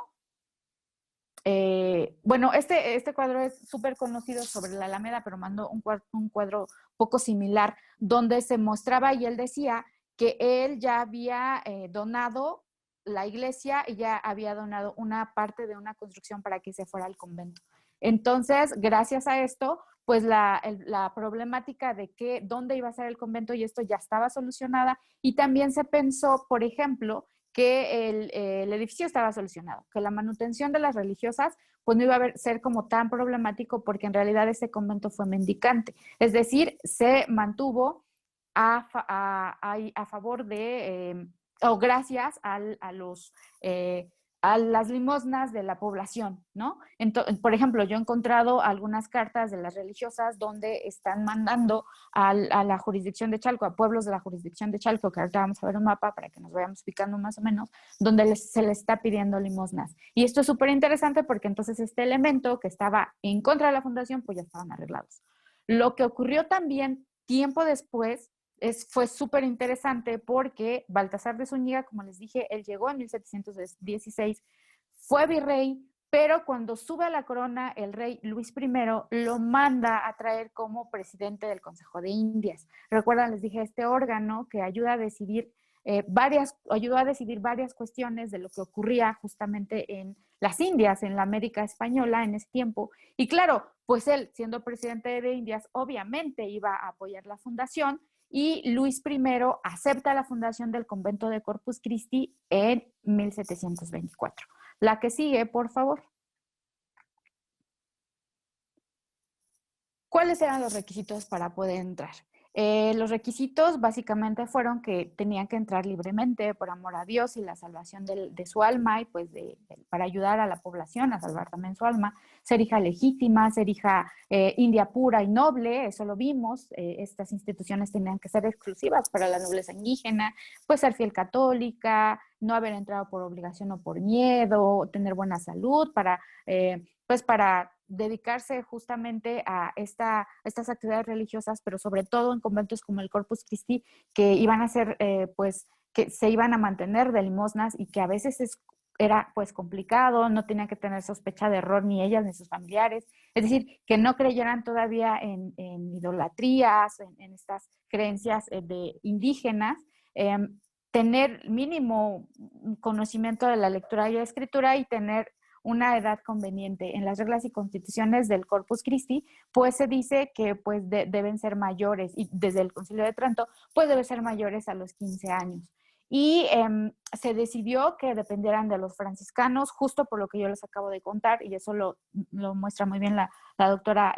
B: Bueno, este cuadro es súper conocido sobre la Alameda, pero mandó un cuadro poco similar, donde se mostraba, y él decía que él ya había donado la iglesia, y ya había donado una parte de una construcción para que se fuera al convento. Entonces, gracias a esto, pues la problemática de dónde iba a ser el convento y esto ya estaba solucionada, y también se pensó, por ejemplo, que el edificio estaba solucionado, que la manutención de las religiosas pues no iba a ser como tan problemático, porque en realidad ese convento fue mendicante, es decir, se mantuvo a favor de, o gracias a las limosnas de la población, ¿no? Entonces, por ejemplo, yo he encontrado algunas cartas de las religiosas donde están mandando a la jurisdicción de Chalco, a pueblos de la jurisdicción de Chalco, que ahorita vamos a ver un mapa para que nos vayamos ubicando más o menos, donde se les está pidiendo limosnas. Y esto es súper interesante, porque entonces este elemento que estaba en contra de la fundación, pues ya estaban arreglados. Lo que ocurrió también tiempo después fue súper interesante, porque Baltasar de Zúñiga, como les dije, él llegó en 1716, fue virrey, pero cuando sube a la corona, el rey Luis I lo manda a traer como presidente del Consejo de Indias. Recuerdan, les dije, este órgano que ayuda a decidir ayudó a decidir varias cuestiones de lo que ocurría justamente en las Indias, en la América española en ese tiempo. Y claro, pues él, siendo presidente de Indias, obviamente iba a apoyar la fundación, y Luis I acepta la fundación del convento de Corpus Christi en 1724. La que sigue, por favor. ¿Cuáles eran los requisitos para poder entrar? Los requisitos básicamente fueron que tenían que entrar libremente por amor a Dios y la salvación de su alma, y pues para ayudar a la población a salvar también su alma, ser hija legítima, ser hija india pura y noble, eso lo vimos. Estas instituciones tenían que ser exclusivas para la nobleza indígena, pues ser fiel católica, no haber entrado por obligación o por miedo, tener buena salud pues para dedicarse justamente a estas actividades religiosas, pero sobre todo en conventos como el Corpus Christi, que iban a ser, pues, que se iban a mantener de limosnas, y que a veces era pues complicado, no tenían que tener sospecha de error ni ellas ni sus familiares, es decir, que no creyeran todavía en idolatrías, en estas creencias de indígenas, tener mínimo conocimiento de la lectura y la escritura, y tener una edad conveniente. En las reglas y constituciones del Corpus Christi, pues se dice que pues deben ser mayores, y desde el Concilio de Trento, pues deben ser mayores a los 15 años. Y se decidió que dependieran de los franciscanos, justo por lo que yo les acabo de contar, y eso lo muestra muy bien la doctora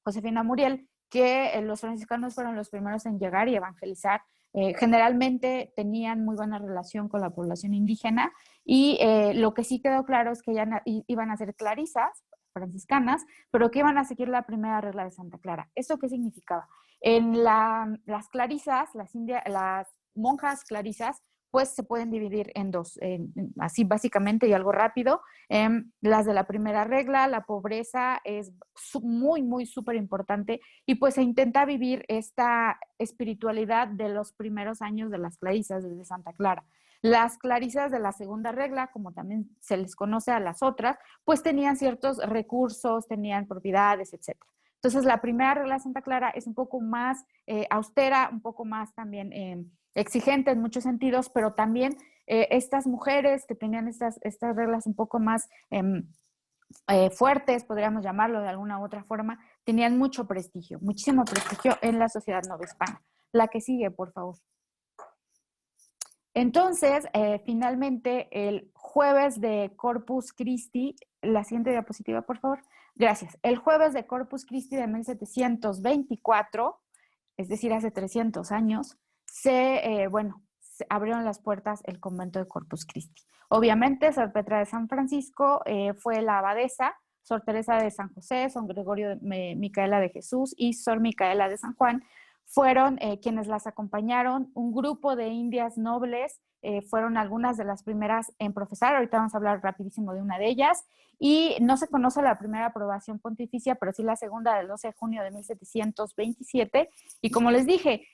B: Josefina Muriel, que los franciscanos fueron los primeros en llegar y evangelizar. Generalmente tenían muy buena relación con la población indígena, y lo que sí quedó claro es que ya iban a ser clarisas, franciscanas, pero que iban a seguir la primera regla de Santa Clara. ¿Esto qué significaba? En las clarisas, las monjas clarisas, pues se pueden dividir en dos, así básicamente y algo rápido. Las de la primera regla, la pobreza es muy, muy súper importante y pues se intenta vivir esta espiritualidad de los primeros años de las clarisas, desde Santa Clara. Las clarisas de la segunda regla, como también se les conoce a las otras, pues tenían ciertos recursos, tenían propiedades, etcétera. Entonces, la primera regla de Santa Clara es un poco más austera, un poco más también exigente en muchos sentidos, pero también estas mujeres que tenían estas reglas un poco más fuertes, podríamos llamarlo de alguna u otra forma, tenían mucho prestigio, muchísimo prestigio en la sociedad novohispana. La que sigue, por favor. Entonces, finalmente, el jueves de Corpus Christi, la siguiente diapositiva, por favor. Gracias. El jueves de Corpus Christi de 1724, es decir, hace 300 años, se abrieron las puertas el convento de Corpus Christi. Obviamente, Sor Petra de San Francisco fue la abadesa, Sor Teresa de San José, Sor Gregorio de Micaela de Jesús y Sor Micaela de San Juan fueron quienes las acompañaron. Un grupo de indias nobles fueron algunas de las primeras en profesar. Ahorita vamos a hablar rapidísimo de una de ellas. Y no se conoce la primera aprobación pontificia, pero sí la segunda del 12 de junio de 1727. Y como les dije,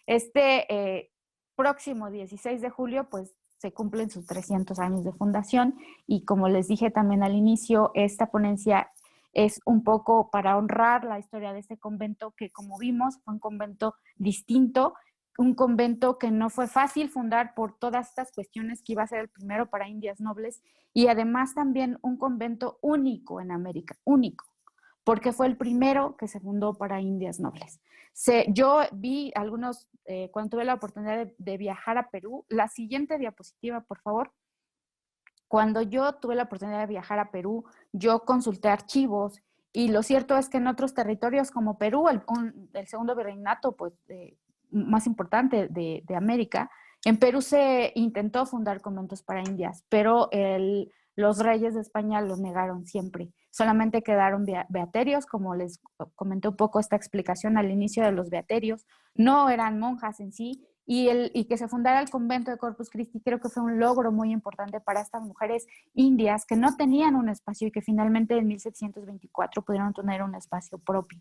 B: próximo 16 de julio, pues se cumplen sus 300 años de fundación. Y como les dije también al inicio, esta ponencia es un poco para honrar la historia de este convento que, como vimos, fue un convento distinto, un convento que no fue fácil fundar por todas estas cuestiones, que iba a ser el primero para indias nobles, y además también un convento único en América, único, porque fue el primero que se fundó para indias nobles. Yo vi algunos, cuando tuve la oportunidad de viajar a Perú, la siguiente diapositiva, por favor. Cuando yo tuve la oportunidad de viajar a Perú, yo consulté archivos y lo cierto es que en otros territorios como Perú, el segundo virreinato pues, más importante de América, en Perú se intentó fundar conventos para indias, pero los reyes de España lo negaron siempre. Solamente quedaron beaterios, como les comenté un poco esta explicación al inicio de los beaterios. No eran monjas en sí, y que se fundara el convento de Corpus Christi creo que fue un logro muy importante para estas mujeres indias que no tenían un espacio y que finalmente en 1724 pudieron tener un espacio propio.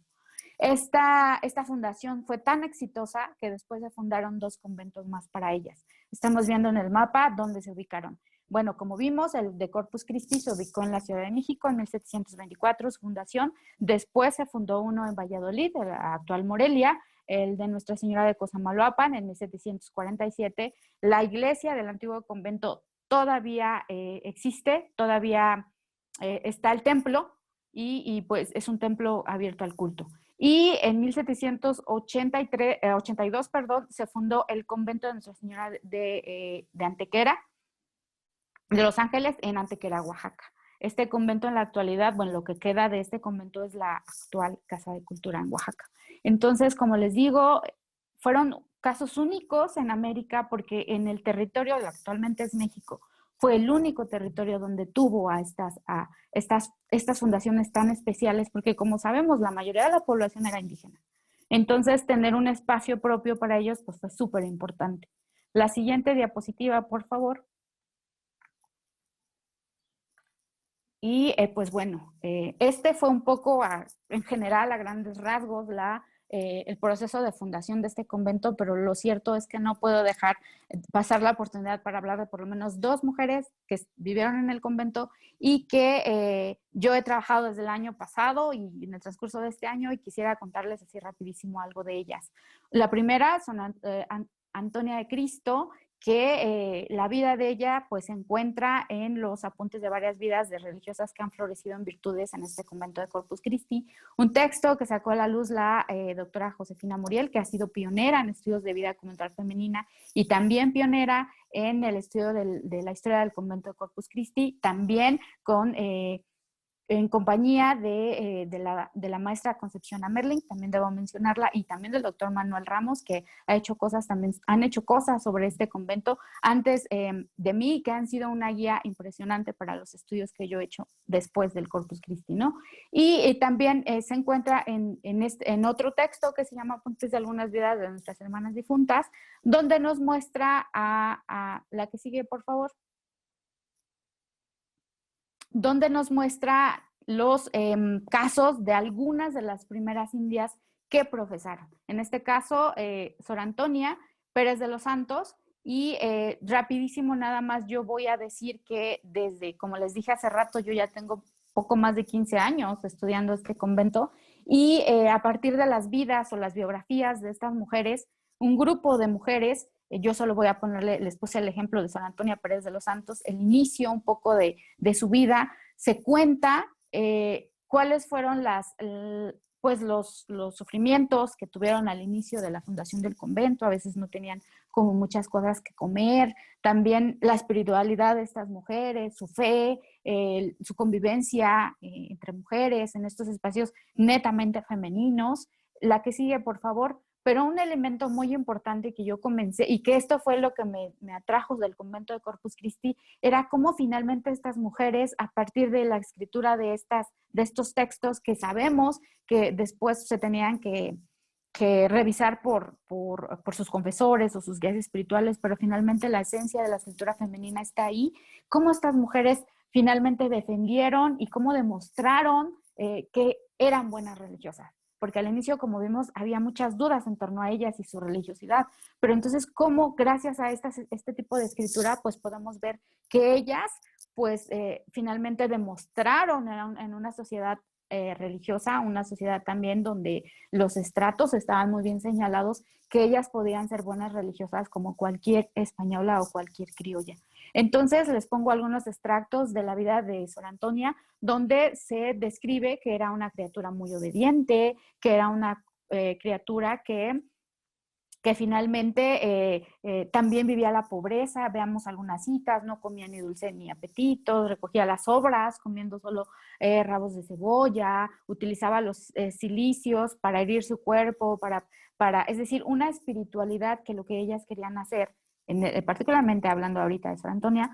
B: Esta fundación fue tan exitosa que después se fundaron 2 conventos más para ellas. Estamos viendo en el mapa dónde se ubicaron. Bueno, como vimos, el de Corpus Christi se ubicó en la Ciudad de México en 1724, su fundación. Después se fundó uno en Valladolid, la actual Morelia, el de Nuestra Señora de Cosamaloapan en 1747. La iglesia del antiguo convento todavía existe, todavía está el templo y pues es un templo abierto al culto. Y en 1782, se fundó el convento de Nuestra Señora de Antequera, de Los Ángeles, en Antequera, Oaxaca. Este convento en la actualidad, bueno, lo que queda de este convento es la actual Casa de Cultura en Oaxaca. Entonces, como les digo, fueron casos únicos en América porque en el territorio, que actualmente es México, fue el único territorio donde tuvo a estas fundaciones tan especiales, porque como sabemos, la mayoría de la población era indígena. Entonces, tener un espacio propio para ellos pues, fue súper importante. La siguiente diapositiva, por favor. Y pues bueno, este fue un poco, en general, a grandes rasgos, el proceso de fundación de este convento, pero lo cierto es que no puedo dejar pasar la oportunidad para hablar de por lo menos 2 mujeres que vivieron en el convento y que yo he trabajado desde el año pasado y en el transcurso de este año y quisiera contarles así rapidísimo algo de ellas. La primera son Antonia de Cristo, que la vida de ella pues se encuentra en los apuntes de varias vidas de religiosas que han florecido en virtudes en este convento de Corpus Christi, un texto que sacó a la luz la doctora Josefina Muriel, que ha sido pionera en estudios de vida documental femenina y también pionera en el estudio de la historia del convento de Corpus Christi, también con en compañía de la maestra Concepción Amerling, también debo mencionarla, y también del doctor Manuel Ramos, que ha hecho cosas también, han hecho cosas sobre este convento antes de mí, que han sido una guía impresionante para los estudios que yo he hecho después del Corpus Christi, ¿no? Y también se encuentra en otro texto que se llama Apuntes de algunas vidas de nuestras hermanas difuntas, donde nos muestra a la que sigue, por favor, donde nos muestra los casos de algunas de las primeras indias que profesaron. En este caso, Sor Antonia Pérez de los Santos. Y rapidísimo nada más yo voy a decir que desde, como les dije hace rato, yo ya tengo poco más de 15 años estudiando este convento y a partir de las vidas o las biografías de estas mujeres, un grupo de mujeres, yo solo voy a ponerle, les puse el ejemplo de Sor Antonia Pérez de los Santos, el inicio un poco de su vida, se cuenta cuáles fueron pues los sufrimientos que tuvieron al inicio de la fundación del convento. A veces no tenían como muchas cosas que comer, también la espiritualidad de estas mujeres, su fe, su convivencia entre mujeres en estos espacios netamente femeninos. La que sigue, por favor. Pero un elemento muy importante que yo comencé, y que esto fue lo que me atrajo del convento de Corpus Christi, era cómo finalmente estas mujeres, a partir de la escritura de estos textos que sabemos que después se tenían que revisar por sus confesores o sus guías espirituales, pero finalmente la esencia de la escritura femenina está ahí, cómo estas mujeres finalmente defendieron y cómo demostraron que eran buenas religiosas. Porque al inicio, como vimos, había muchas dudas en torno a ellas y su religiosidad, pero entonces, ¿cómo gracias a este tipo de escritura, pues podemos ver que ellas, pues finalmente demostraron en una sociedad religiosa, una sociedad también donde los estratos estaban muy bien señalados, que ellas podían ser buenas religiosas como cualquier española o cualquier criolla. Entonces les pongo algunos extractos de la vida de Sor Antonia, donde se describe que era una criatura muy obediente, que era una criatura que finalmente también vivía la pobreza. Veamos algunas citas: no comía ni dulce ni apetitos, recogía las sobras comiendo solo rabos de cebolla, utilizaba los cilicios para herir su cuerpo, es decir, una espiritualidad que lo que ellas querían hacer, particularmente hablando ahorita de Sor Antonia,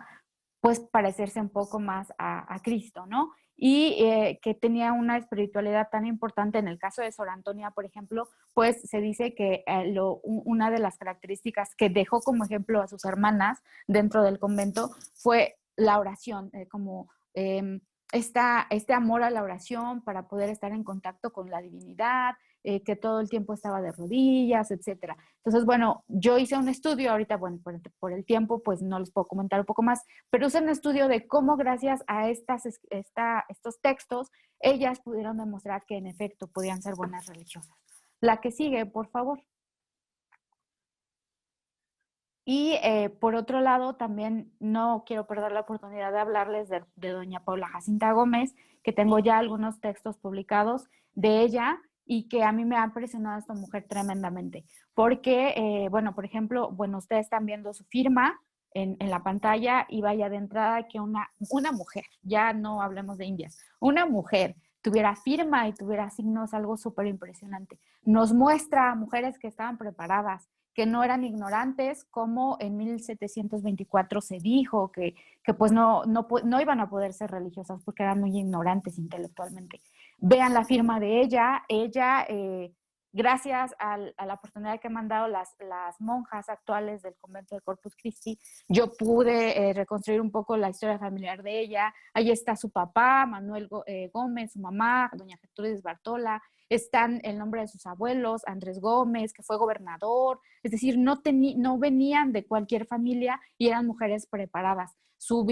B: pues parecerse un poco más a Cristo, ¿no? Y que tenía una espiritualidad tan importante. En el caso de Sor Antonia, por ejemplo, pues se dice que una de las características que dejó como ejemplo a sus hermanas dentro del convento fue la oración, como este amor a la oración para poder estar en contacto con la divinidad, que todo el tiempo estaba de rodillas, etcétera. Entonces, bueno, yo hice un estudio ahorita, bueno, por el tiempo, pues no les puedo comentar un poco más, pero hice un estudio de cómo gracias a estos textos, ellas pudieron demostrar que en efecto podían ser buenas religiosas. La que sigue, por favor. Y por otro lado, también no quiero perder la oportunidad de hablarles de doña Paula Jacinta Gómez, que tengo ya algunos textos publicados de ella y que a mí me ha impresionado esta mujer tremendamente. Porque, bueno, por ejemplo, bueno, ustedes están viendo su firma en la pantalla y vaya de entrada que una mujer, ya no hablemos de indias, una mujer tuviera firma y tuviera signos, algo súper impresionante. Nos muestra a mujeres que estaban preparadas, que no eran ignorantes, como en 1724 se dijo que pues no iban a poder ser religiosas porque eran muy ignorantes intelectualmente. Vean la firma de ella, gracias a la oportunidad que me han dado las monjas actuales del convento de Corpus Christi, yo pude reconstruir un poco la historia familiar de ella. Ahí está su papá, Manuel Gómez, su mamá, doña Gertrudis Bartola, están el nombre de sus abuelos, Andrés Gómez, que fue gobernador, es decir, no venían de cualquier familia y eran mujeres preparadas. Su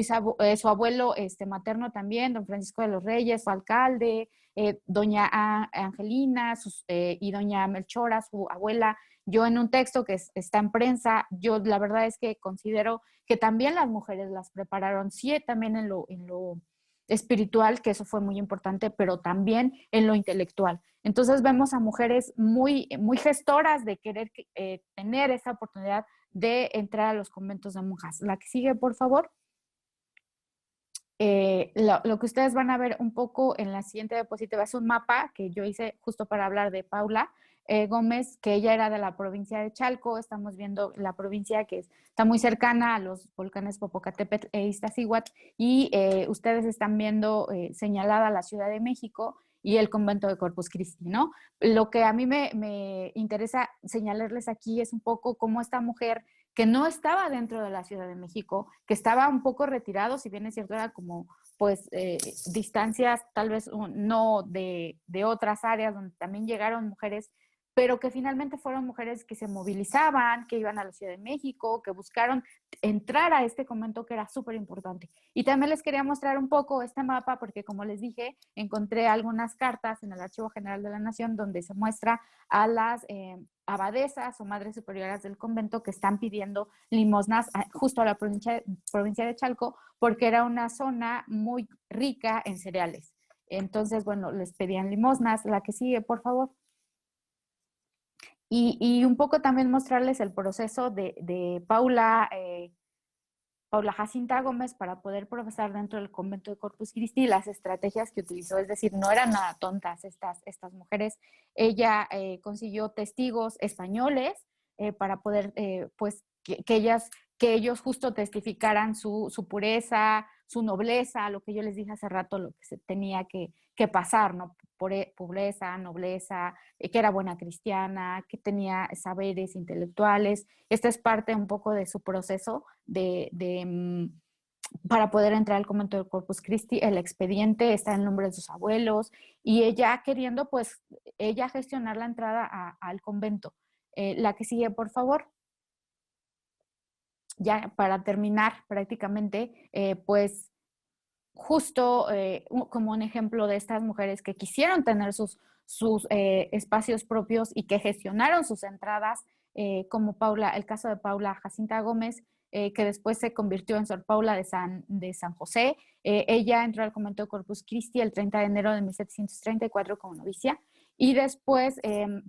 B: abuelo materno también, don Francisco de los Reyes, fue alcalde, doña Angelina y doña Melchora, su abuela. Yo en un texto que está en prensa, yo la verdad es que considero que también las mujeres las prepararon, sí, también en lo espiritual, que eso fue muy importante, pero también en lo intelectual. Entonces vemos a mujeres muy, muy gestoras de querer tener esa oportunidad de entrar a los conventos de monjas. La que sigue, por favor. Lo que ustedes van a ver un poco en la siguiente diapositiva es un mapa que yo hice justo para hablar de Paula Gómez, que ella era de la provincia de Chalco. Estamos viendo la provincia que está muy cercana a los volcanes Popocatépetl e Iztaccíhuatl, y ustedes están viendo señalada la Ciudad de México y el convento de Corpus Christi, ¿no? Lo que a mí me interesa señalarles aquí es un poco cómo esta mujer que no estaba dentro de la Ciudad de México, que estaba un poco retirado, si bien es cierto, era como pues distancias tal vez no de otras áreas donde también llegaron mujeres, pero que finalmente fueron mujeres que se movilizaban, que iban a la Ciudad de México, que buscaron entrar a este convento que era súper importante. Y también les quería mostrar un poco este mapa porque, como les dije, encontré algunas cartas en el Archivo General de la Nación donde se muestra a las abadesas o madres superioras del convento que están pidiendo limosnas justo a la provincia de Chalco, porque era una zona muy rica en cereales. Entonces, bueno, les pedían limosnas. La que sigue, por favor. Y un poco también mostrarles el proceso de Paula Jacinta Gómez para poder profesar dentro del convento de Corpus Christi, las estrategias que utilizó, es decir, no eran nada tontas estas mujeres. Ella consiguió testigos españoles para poder, pues, que ellos justo testificaran su pureza, su nobleza, lo que yo les dije hace rato, lo que se tenía que pasar, ¿no? Pobreza, nobleza, que era buena cristiana, que tenía saberes intelectuales. Esta es parte un poco de su proceso para poder entrar al convento del Corpus Christi. El expediente está en nombre de sus abuelos y ella queriendo, pues, ella gestionar la entrada al convento. La que sigue, por favor. Ya para terminar prácticamente, pues justo como un ejemplo de estas mujeres que quisieron tener sus espacios propios y que gestionaron sus entradas, como el caso de Paula Jacinta Gómez, que después se convirtió en Sor Paula de San José. Ella entró al convento de Corpus Christi el 30 de enero de 1734 como novicia y después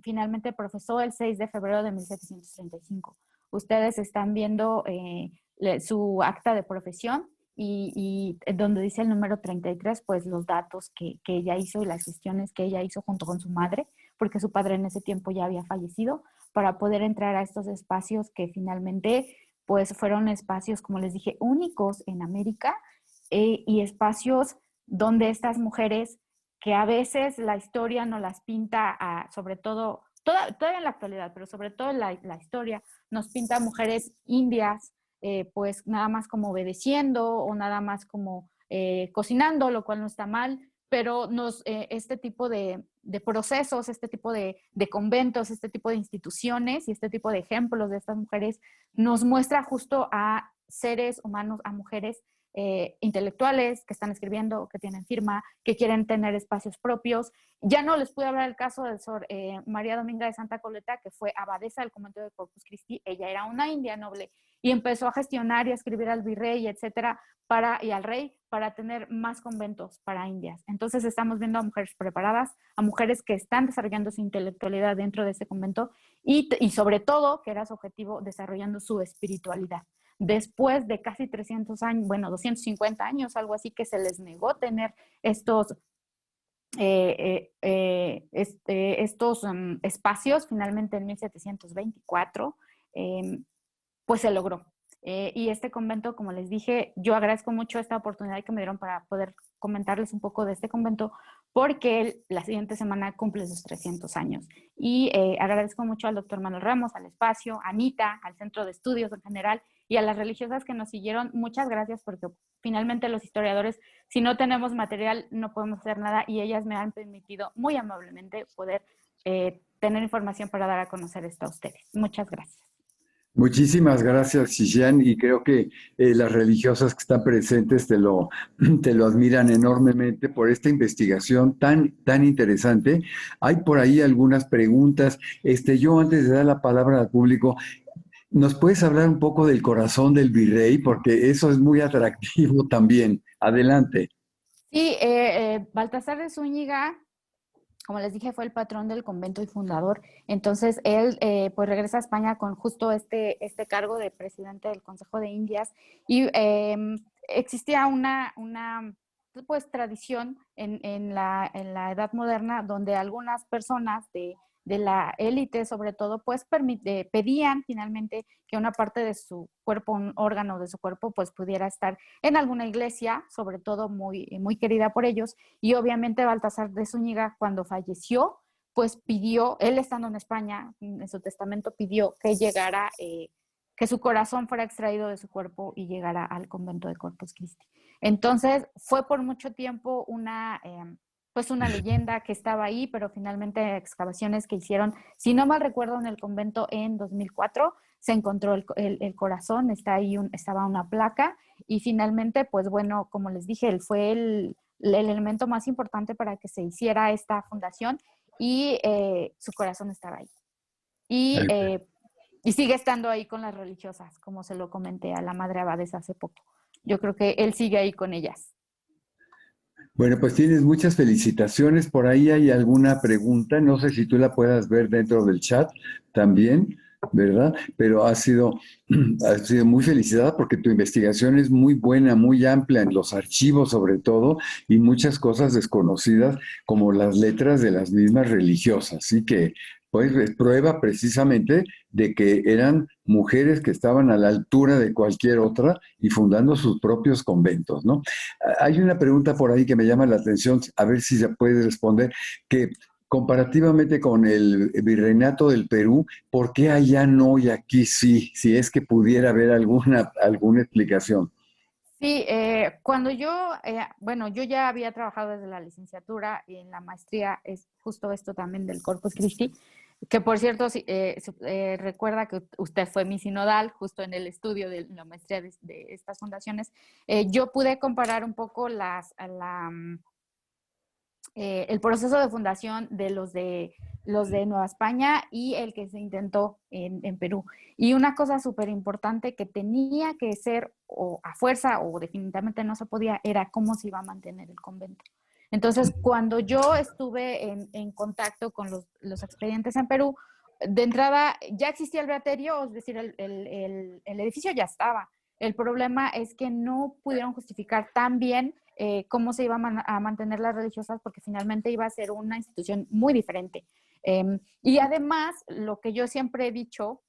B: finalmente profesó el 6 de febrero de 1735. Ustedes están viendo su acta de profesión y donde dice el número 33, pues los datos que ella hizo y las gestiones que ella hizo junto con su madre, porque su padre en ese tiempo ya había fallecido, para poder entrar a estos espacios que finalmente pues fueron espacios, como les dije, únicos en América y espacios donde estas mujeres que a veces la historia nos las pinta, sobre todo, todavía en la actualidad, pero sobre todo la historia nos pinta mujeres indias, pues nada más como obedeciendo o nada más como cocinando, lo cual no está mal, pero este tipo de procesos, este tipo de conventos, este tipo de instituciones y este tipo de ejemplos de estas mujeres nos muestra justo a seres humanos, a mujeres intelectuales que están escribiendo, que tienen firma, que quieren tener espacios propios. Ya no les pude hablar del caso de Sor María Dominga de Santa Coleta, que fue abadesa del convento de Corpus Christi. Ella era una india noble y empezó a gestionar y a escribir al virrey, etcétera, y al rey para tener más conventos para indias. Entonces estamos viendo a mujeres preparadas, a mujeres que están desarrollando su intelectualidad dentro de ese convento y sobre todo, que era su objetivo, desarrollando su espiritualidad. Después de casi 300 años, bueno, 250 años, algo así, que se les negó tener estos espacios, finalmente en 1724, pues se logró. Y este convento, como les dije, yo agradezco mucho esta oportunidad que me dieron para poder comentarles un poco de este convento, porque la siguiente semana cumple sus 300 años. Y agradezco mucho al doctor Manuel Ramos, al espacio, a Anita, al Centro de Estudios en general y a las religiosas que nos siguieron. Muchas gracias, porque finalmente los historiadores, si no tenemos material, no podemos hacer nada, y ellas me han permitido muy amablemente poder tener información para dar a conocer esto a ustedes. Muchas gracias.
A: Muchísimas gracias, Sisian, y creo que las religiosas que están presentes te lo admiran enormemente por esta investigación tan interesante. Hay por ahí algunas preguntas. Yo antes de dar la palabra al público, ¿nos puedes hablar un poco del corazón del virrey? Porque eso es muy atractivo también. Adelante.
B: Sí, Baltasar de Zúñiga, como les dije, fue el patrón del convento y fundador. Entonces, él pues regresa a España con justo este cargo de presidente del Consejo de Indias. Y existía una pues, tradición en la Edad Moderna donde algunas personas de la élite, sobre todo, pues pedían finalmente que una parte de su cuerpo, un órgano de su cuerpo, pues pudiera estar en alguna iglesia, sobre todo muy, muy querida por ellos. Y obviamente Baltasar de Zúñiga, cuando falleció, pues pidió, él estando en España, en su testamento pidió que llegara, que su corazón fuera extraído de su cuerpo y llegara al convento de Corpus Christi. Entonces, fue por mucho tiempo pues una leyenda que estaba ahí, pero finalmente excavaciones que hicieron, si no mal recuerdo, en el convento en 2004, se encontró el corazón, estaba una placa, y finalmente, pues bueno, como les dije, él fue el elemento más importante para que se hiciera esta fundación, y su corazón estaba ahí. Y sigue estando ahí con las religiosas, como se lo comenté a la madre abadesa hace poco. Yo creo que él sigue ahí con ellas.
A: Bueno, pues tienes muchas felicitaciones. Por ahí hay alguna pregunta, no sé si tú la puedas ver dentro del chat también, ¿verdad? Pero has sido muy felicitada porque tu investigación es muy buena, muy amplia en los archivos sobre todo, y muchas cosas desconocidas como las letras de las mismas religiosas. Así que, pues, es prueba precisamente de que eran mujeres que estaban a la altura de cualquier otra y fundando sus propios conventos, ¿no? Hay una pregunta por ahí que me llama la atención, a ver si se puede responder, que comparativamente con el virreinato del Perú, ¿por qué allá no y aquí sí? Si es que pudiera haber alguna explicación.
B: Sí, bueno, yo ya había trabajado desde la licenciatura y en la maestría es justo esto también del Corpus Christi, que por cierto, recuerda que usted fue mi sinodal justo en el estudio de la maestría de estas fundaciones. Yo pude comparar un poco el proceso de fundación de los de Nueva España y el que se intentó en Perú. Y una cosa súper importante que tenía que ser o a fuerza o definitivamente no se podía era cómo se iba a mantener el convento. Entonces, cuando yo estuve en contacto con los expedientes en Perú, de entrada ya existía el beaterio, es decir, el edificio ya estaba. El problema es que no pudieron justificar tan bien cómo se iban a mantener las religiosas, porque finalmente iba a ser una institución muy diferente. Y además, lo que yo siempre he dicho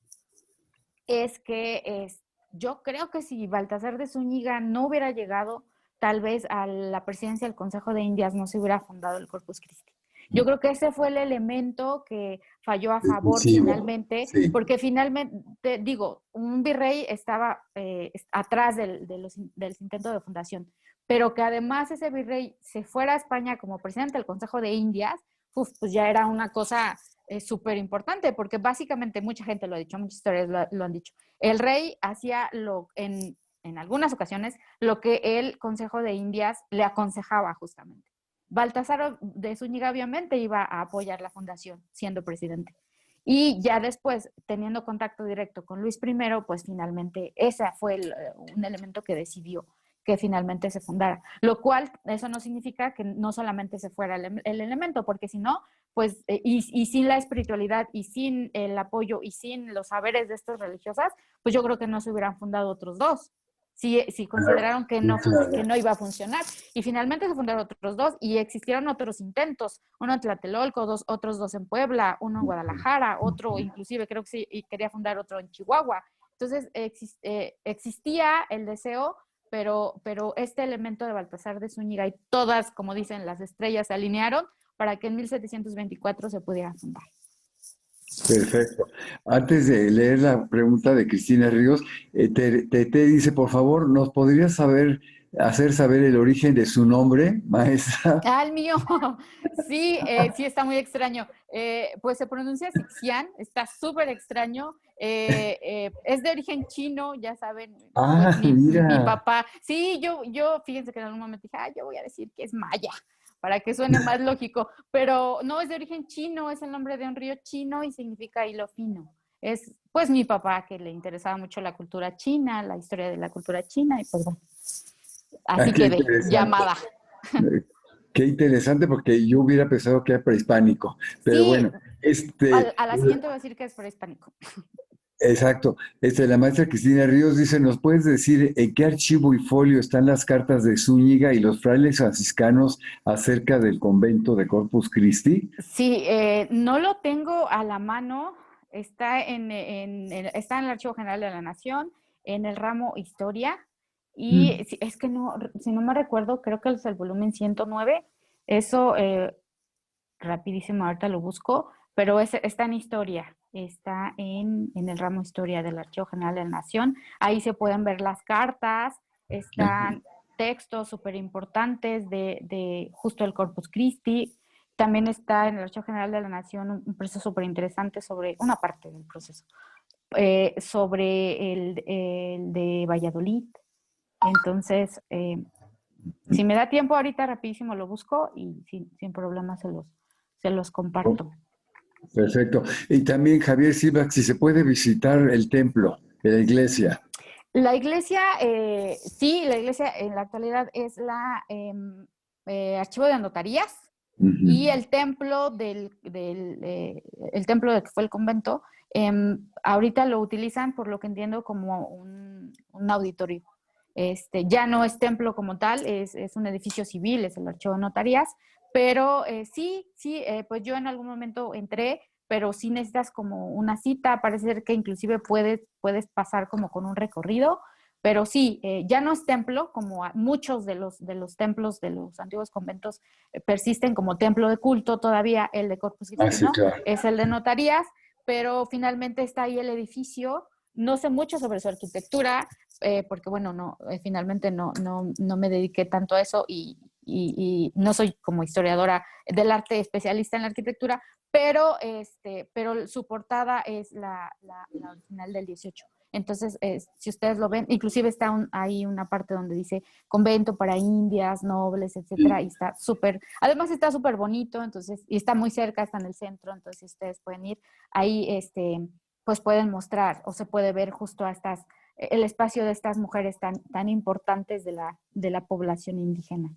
B: es que yo creo que si Baltasar de Zúñiga no hubiera llegado tal vez a la presidencia del Consejo de Indias, no se hubiera fundado el Corpus Christi. Yo creo que ese fue el elemento que falló a favor
A: Decisivo,
B: finalmente,
A: sí.
B: porque finalmente, digo, un virrey estaba atrás del intento de fundación, pero que además ese virrey se fuera a España como presidente del Consejo de Indias, pues ya era una cosa súper importante, porque básicamente mucha gente lo ha dicho, muchas historias lo han dicho. El rey hacía en algunas ocasiones lo que el Consejo de Indias le aconsejaba justamente. Baltasar de Zúñiga obviamente iba a apoyar la fundación siendo presidente. Y ya después, teniendo contacto directo con Luis I, pues finalmente ese fue un elemento que decidió que finalmente se fundara. Lo cual, eso no significa que no solamente se fuera el elemento, porque si no, pues, y sin la espiritualidad, y sin el apoyo, y sin los saberes de estas religiosas, pues yo creo que no se hubieran fundado otros dos. Si consideraron que que no iba a funcionar. Y finalmente se fundaron otros dos y existieron otros intentos, uno en Tlatelolco, otros dos en Puebla, uno en Guadalajara, otro inclusive creo que sí, y quería fundar otro en Chihuahua. Entonces existía el deseo, pero este elemento de Baltasar de Zúñiga y todas, como dicen, las estrellas se alinearon para que en 1724 se pudiera fundar.
A: Perfecto. Antes de leer la pregunta de Cristina Ríos, te dice, por favor, ¿nos podrías hacer saber el origen de su nombre, maestra?
B: Ah, el mío, sí, sí está muy extraño. Pues se pronuncia Sixian, está súper extraño. Es de origen chino, ya saben, pues
A: Ah,
B: mi
A: mira.
B: papá. Sí, fíjense que en algún momento dije, yo voy a decir que es maya, para que suene más lógico, pero no, es de origen chino, es el nombre de un río chino y significa hilo fino. Es pues mi papá que le interesaba mucho la cultura china, la historia de la cultura china, y pues bueno,
A: Ah,
B: así
A: qué
B: quedé,
A: interesante.
B: llamada.
A: Qué interesante porque yo hubiera pensado que era prehispánico. Pero
B: Sí,
A: bueno, este,
B: a la siguiente voy a decir que es prehispánico.
A: Exacto. La maestra Cristina Ríos dice, ¿nos puedes decir en qué archivo y folio están las cartas de Zúñiga y los frailes franciscanos acerca del convento de Corpus Christi?
B: Sí, no lo tengo a la mano, está está en el Archivo General de la Nación, en el ramo Historia,
A: Mm,
B: y es que no, si no me recuerdo, creo que es el volumen 109. Eso rapidísimo, ahorita lo busco, pero está en Historia, está en el ramo Historia del Archivo General de la Nación. Ahí se pueden ver las cartas,
A: ajá.
B: están textos súper importantes de justo el Corpus Christi. También está en el Archivo General de la Nación un proceso súper interesante sobre una parte del proceso, sobre el de Valladolid. Entonces, si me da tiempo ahorita rapidísimo lo busco y sin problema se los
A: Oh,
B: comparto.
A: perfecto. Y también, Javier Silva, si se puede visitar el templo de la iglesia.
B: La iglesia, sí, la iglesia en la actualidad es archivo de notarías
A: Ujú.
B: y el templo el templo de que fue el convento, ahorita lo utilizan, por lo que entiendo, como un auditorio. Ya no es templo como tal, es un edificio civil, es el archivo de notarías, pero sí, pues yo en algún momento entré, pero sí necesitas como una cita, parece ser que inclusive puedes pasar como con un recorrido, pero sí, ya no es templo, como muchos de los templos de los antiguos conventos persisten como templo de culto todavía, el de Corpus
A: Ah,
B: Christi,
A: sí,
B: ¿no?
A: claro.
B: Es el de notarías, pero finalmente está ahí el edificio. No sé mucho sobre su arquitectura, porque bueno, no, finalmente no me dediqué tanto a eso y no soy como historiadora del arte especialista en la arquitectura, pero su portada es la original del 18. Entonces, si ustedes lo ven, inclusive está ahí una parte donde dice convento para indias, nobles, etcétera, y está súper, además está súper bonito, entonces, y está muy cerca, está en el centro, entonces ustedes pueden ir ahí, pues pueden mostrar o se puede ver justo a el espacio de estas mujeres tan importantes de la población indígena.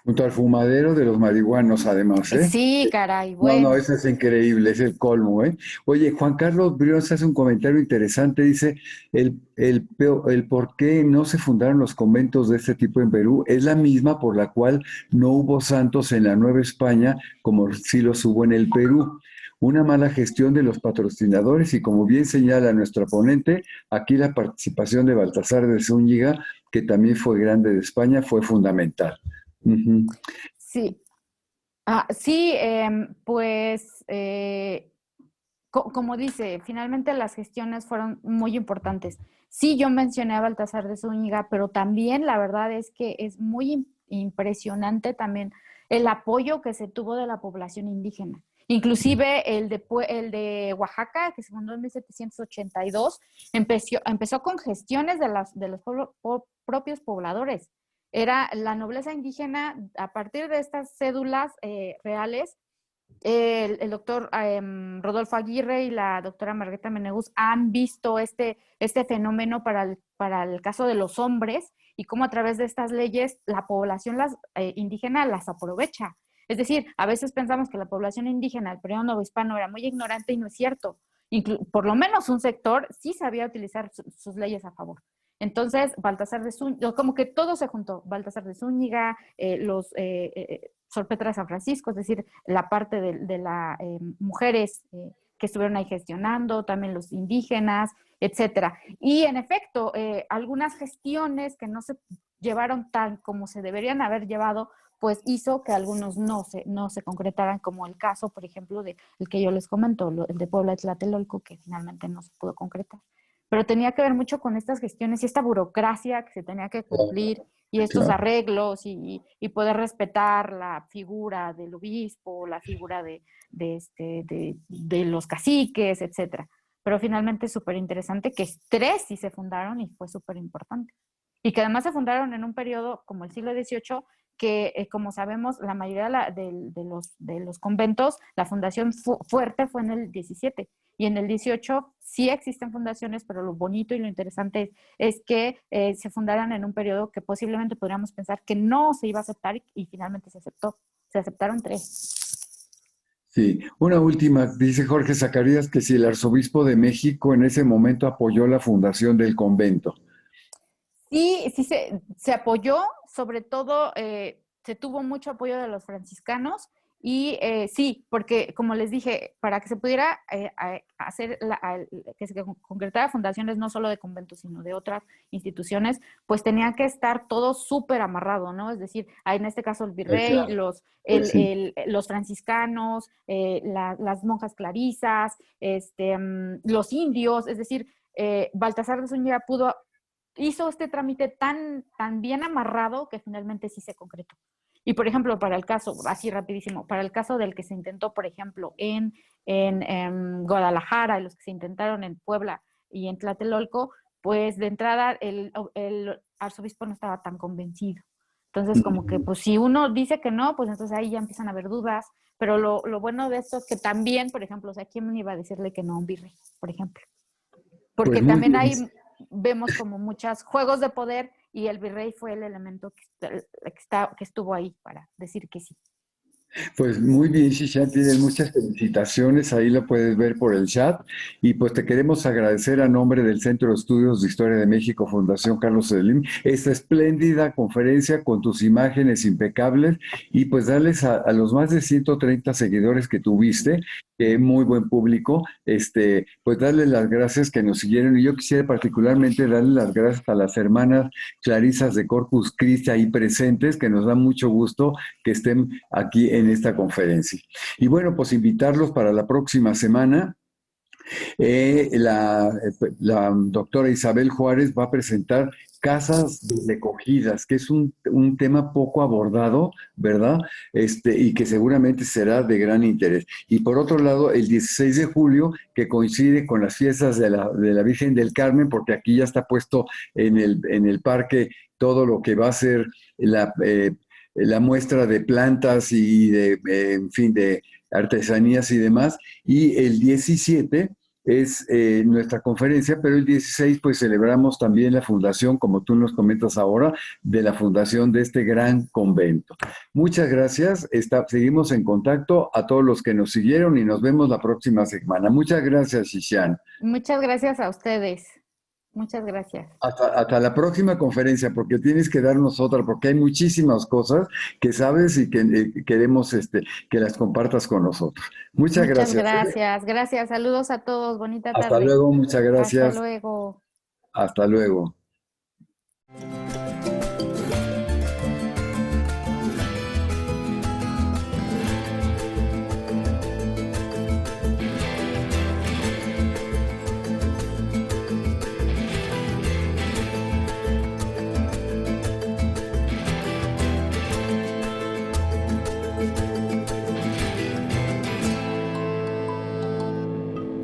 A: Junto al fumadero de los marihuanos, además, ¿eh?
B: Sí, caray,
A: No, no,
B: bueno.
A: eso es increíble, es el colmo, ¿eh? Oye, Juan Carlos Brios hace un comentario interesante, dice, el por qué no se fundaron los conventos de este tipo en Perú es la misma por la cual no hubo santos en la Nueva España como sí los hubo en el Perú. Una mala gestión de los patrocinadores y como bien señala nuestra ponente, aquí la participación de Baltasar de Zúñiga, que también fue grande de España, fue fundamental. Ujú.
B: Sí, sí, pues como dice, finalmente las gestiones fueron muy importantes. Sí, yo mencioné a Baltasar de Zúñiga, pero también la verdad es que es muy impresionante también el apoyo que se tuvo de la población indígena. Inclusive el de Oaxaca, que se fundó en 1782, empezó con gestiones de los propios pobladores. Era la nobleza indígena, a partir de estas cédulas reales, el doctor Rodolfo Aguirre y la doctora Margarita Menegus han visto este fenómeno para el caso de los hombres y cómo a través de estas leyes la población indígena las aprovecha. Es decir, a veces pensamos que la población indígena del periodo novohispano era muy ignorante y no es cierto. Por lo menos un sector sí sabía utilizar sus leyes a favor. Entonces, Baltasar de Zúñiga, como que todo se juntó, Baltasar de Zúñiga, los Sor Petra de San Francisco, es decir, la parte de las mujeres que estuvieron ahí gestionando, también los indígenas, etcétera. Y en efecto, algunas gestiones que no se llevaron tan como se deberían haber llevado, pues hizo que algunos no se concretaran, como el caso, por ejemplo, del que yo les comento, el de Puebla de Tlatelolco, que finalmente no se pudo concretar. Pero tenía que ver mucho con estas gestiones y esta burocracia que se tenía que cumplir y estos
A: Claro.
B: arreglos y poder respetar la figura del obispo, la figura de los caciques, etcétera. Pero finalmente es súper interesante que tres sí se fundaron y fue súper importante. Y que además se fundaron en un periodo como el siglo XVIII, que como sabemos, la mayoría de los conventos, la fundación fuerte fue en el XVII. Y en el XVIII sí existen fundaciones, pero lo bonito y lo interesante es que se fundaran en un periodo que posiblemente podríamos pensar que no se iba a aceptar y finalmente se aceptó. Se aceptaron tres.
A: Sí, una última, dice Jorge Zacarías que si el arzobispo de México en ese momento apoyó la fundación del convento.
B: Sí, sí se apoyó, sobre todo se tuvo mucho apoyo de los franciscanos y sí, porque como les dije, para que se pudiera hacer, que se concretara fundaciones no solo de conventos, sino de otras instituciones, pues tenía que estar todo súper amarrado, ¿no? Es decir, en este caso el virrey,
A: Claro, pues sí.
B: los franciscanos, las monjas clarisas, los indios, es decir, Baltasar de Zúñiga hizo este trámite tan bien amarrado que finalmente sí se concretó. Y por ejemplo, para el caso, así rapidísimo, para el caso del que se intentó, por ejemplo, en Guadalajara, y los que se intentaron en Puebla y en Tlatelolco, pues de entrada el arzobispo no estaba tan convencido. Entonces, como que, pues si uno dice que no, pues entonces ahí ya empiezan a haber dudas. Pero lo bueno de esto es que también, por ejemplo, o sea, ¿quién iba a decirle que no a un virrey, por ejemplo?
A: Pues
B: Porque
A: muy
B: también
A: bien.
B: hay, vemos como muchos juegos de poder y el virrey fue el elemento que estuvo ahí para decir que sí.
A: Pues muy bien, Shishan, tienes muchas felicitaciones, ahí lo puedes ver por el chat. Y pues te queremos agradecer a nombre del Centro de Estudios de Historia de México, Fundación Carlos Slim, esta espléndida conferencia con tus imágenes impecables y pues darles a los más de 130 seguidores que tuviste, muy buen público, pues darles las gracias que nos siguieron. Y yo quisiera particularmente darles las gracias a las hermanas Clarisas de Corpus Christi ahí presentes, que nos da mucho gusto que estén aquí en esta conferencia. Y bueno, pues invitarlos para la próxima semana. La doctora Isabel Juárez va a presentar casas de recogidas, que es un tema poco abordado, ¿verdad? Y que seguramente será de gran interés. Y por otro lado, el 16 de julio, que coincide con las fiestas de la Virgen del Carmen, porque aquí ya está puesto en el parque todo lo que va a ser la muestra de plantas y en fin, de artesanías y demás. Y el 17 es nuestra conferencia, pero el 16 pues celebramos también la fundación, como tú nos comentas ahora, de la fundación de este gran convento. Muchas gracias, seguimos en contacto a todos los que nos siguieron y nos vemos la próxima semana. Muchas gracias, Shishan.
B: Muchas gracias a ustedes. Muchas gracias.
A: Hasta la próxima conferencia, porque tienes que darnos otra, porque hay muchísimas cosas que sabes y que queremos que las compartas con nosotros. Muchas
B: Muchas
A: gracias.
B: gracias. Gracias. Saludos a todos. Bonita
A: Hasta
B: tarde.
A: luego, muchas
B: Hasta
A: gracias.
B: luego.
A: Hasta luego.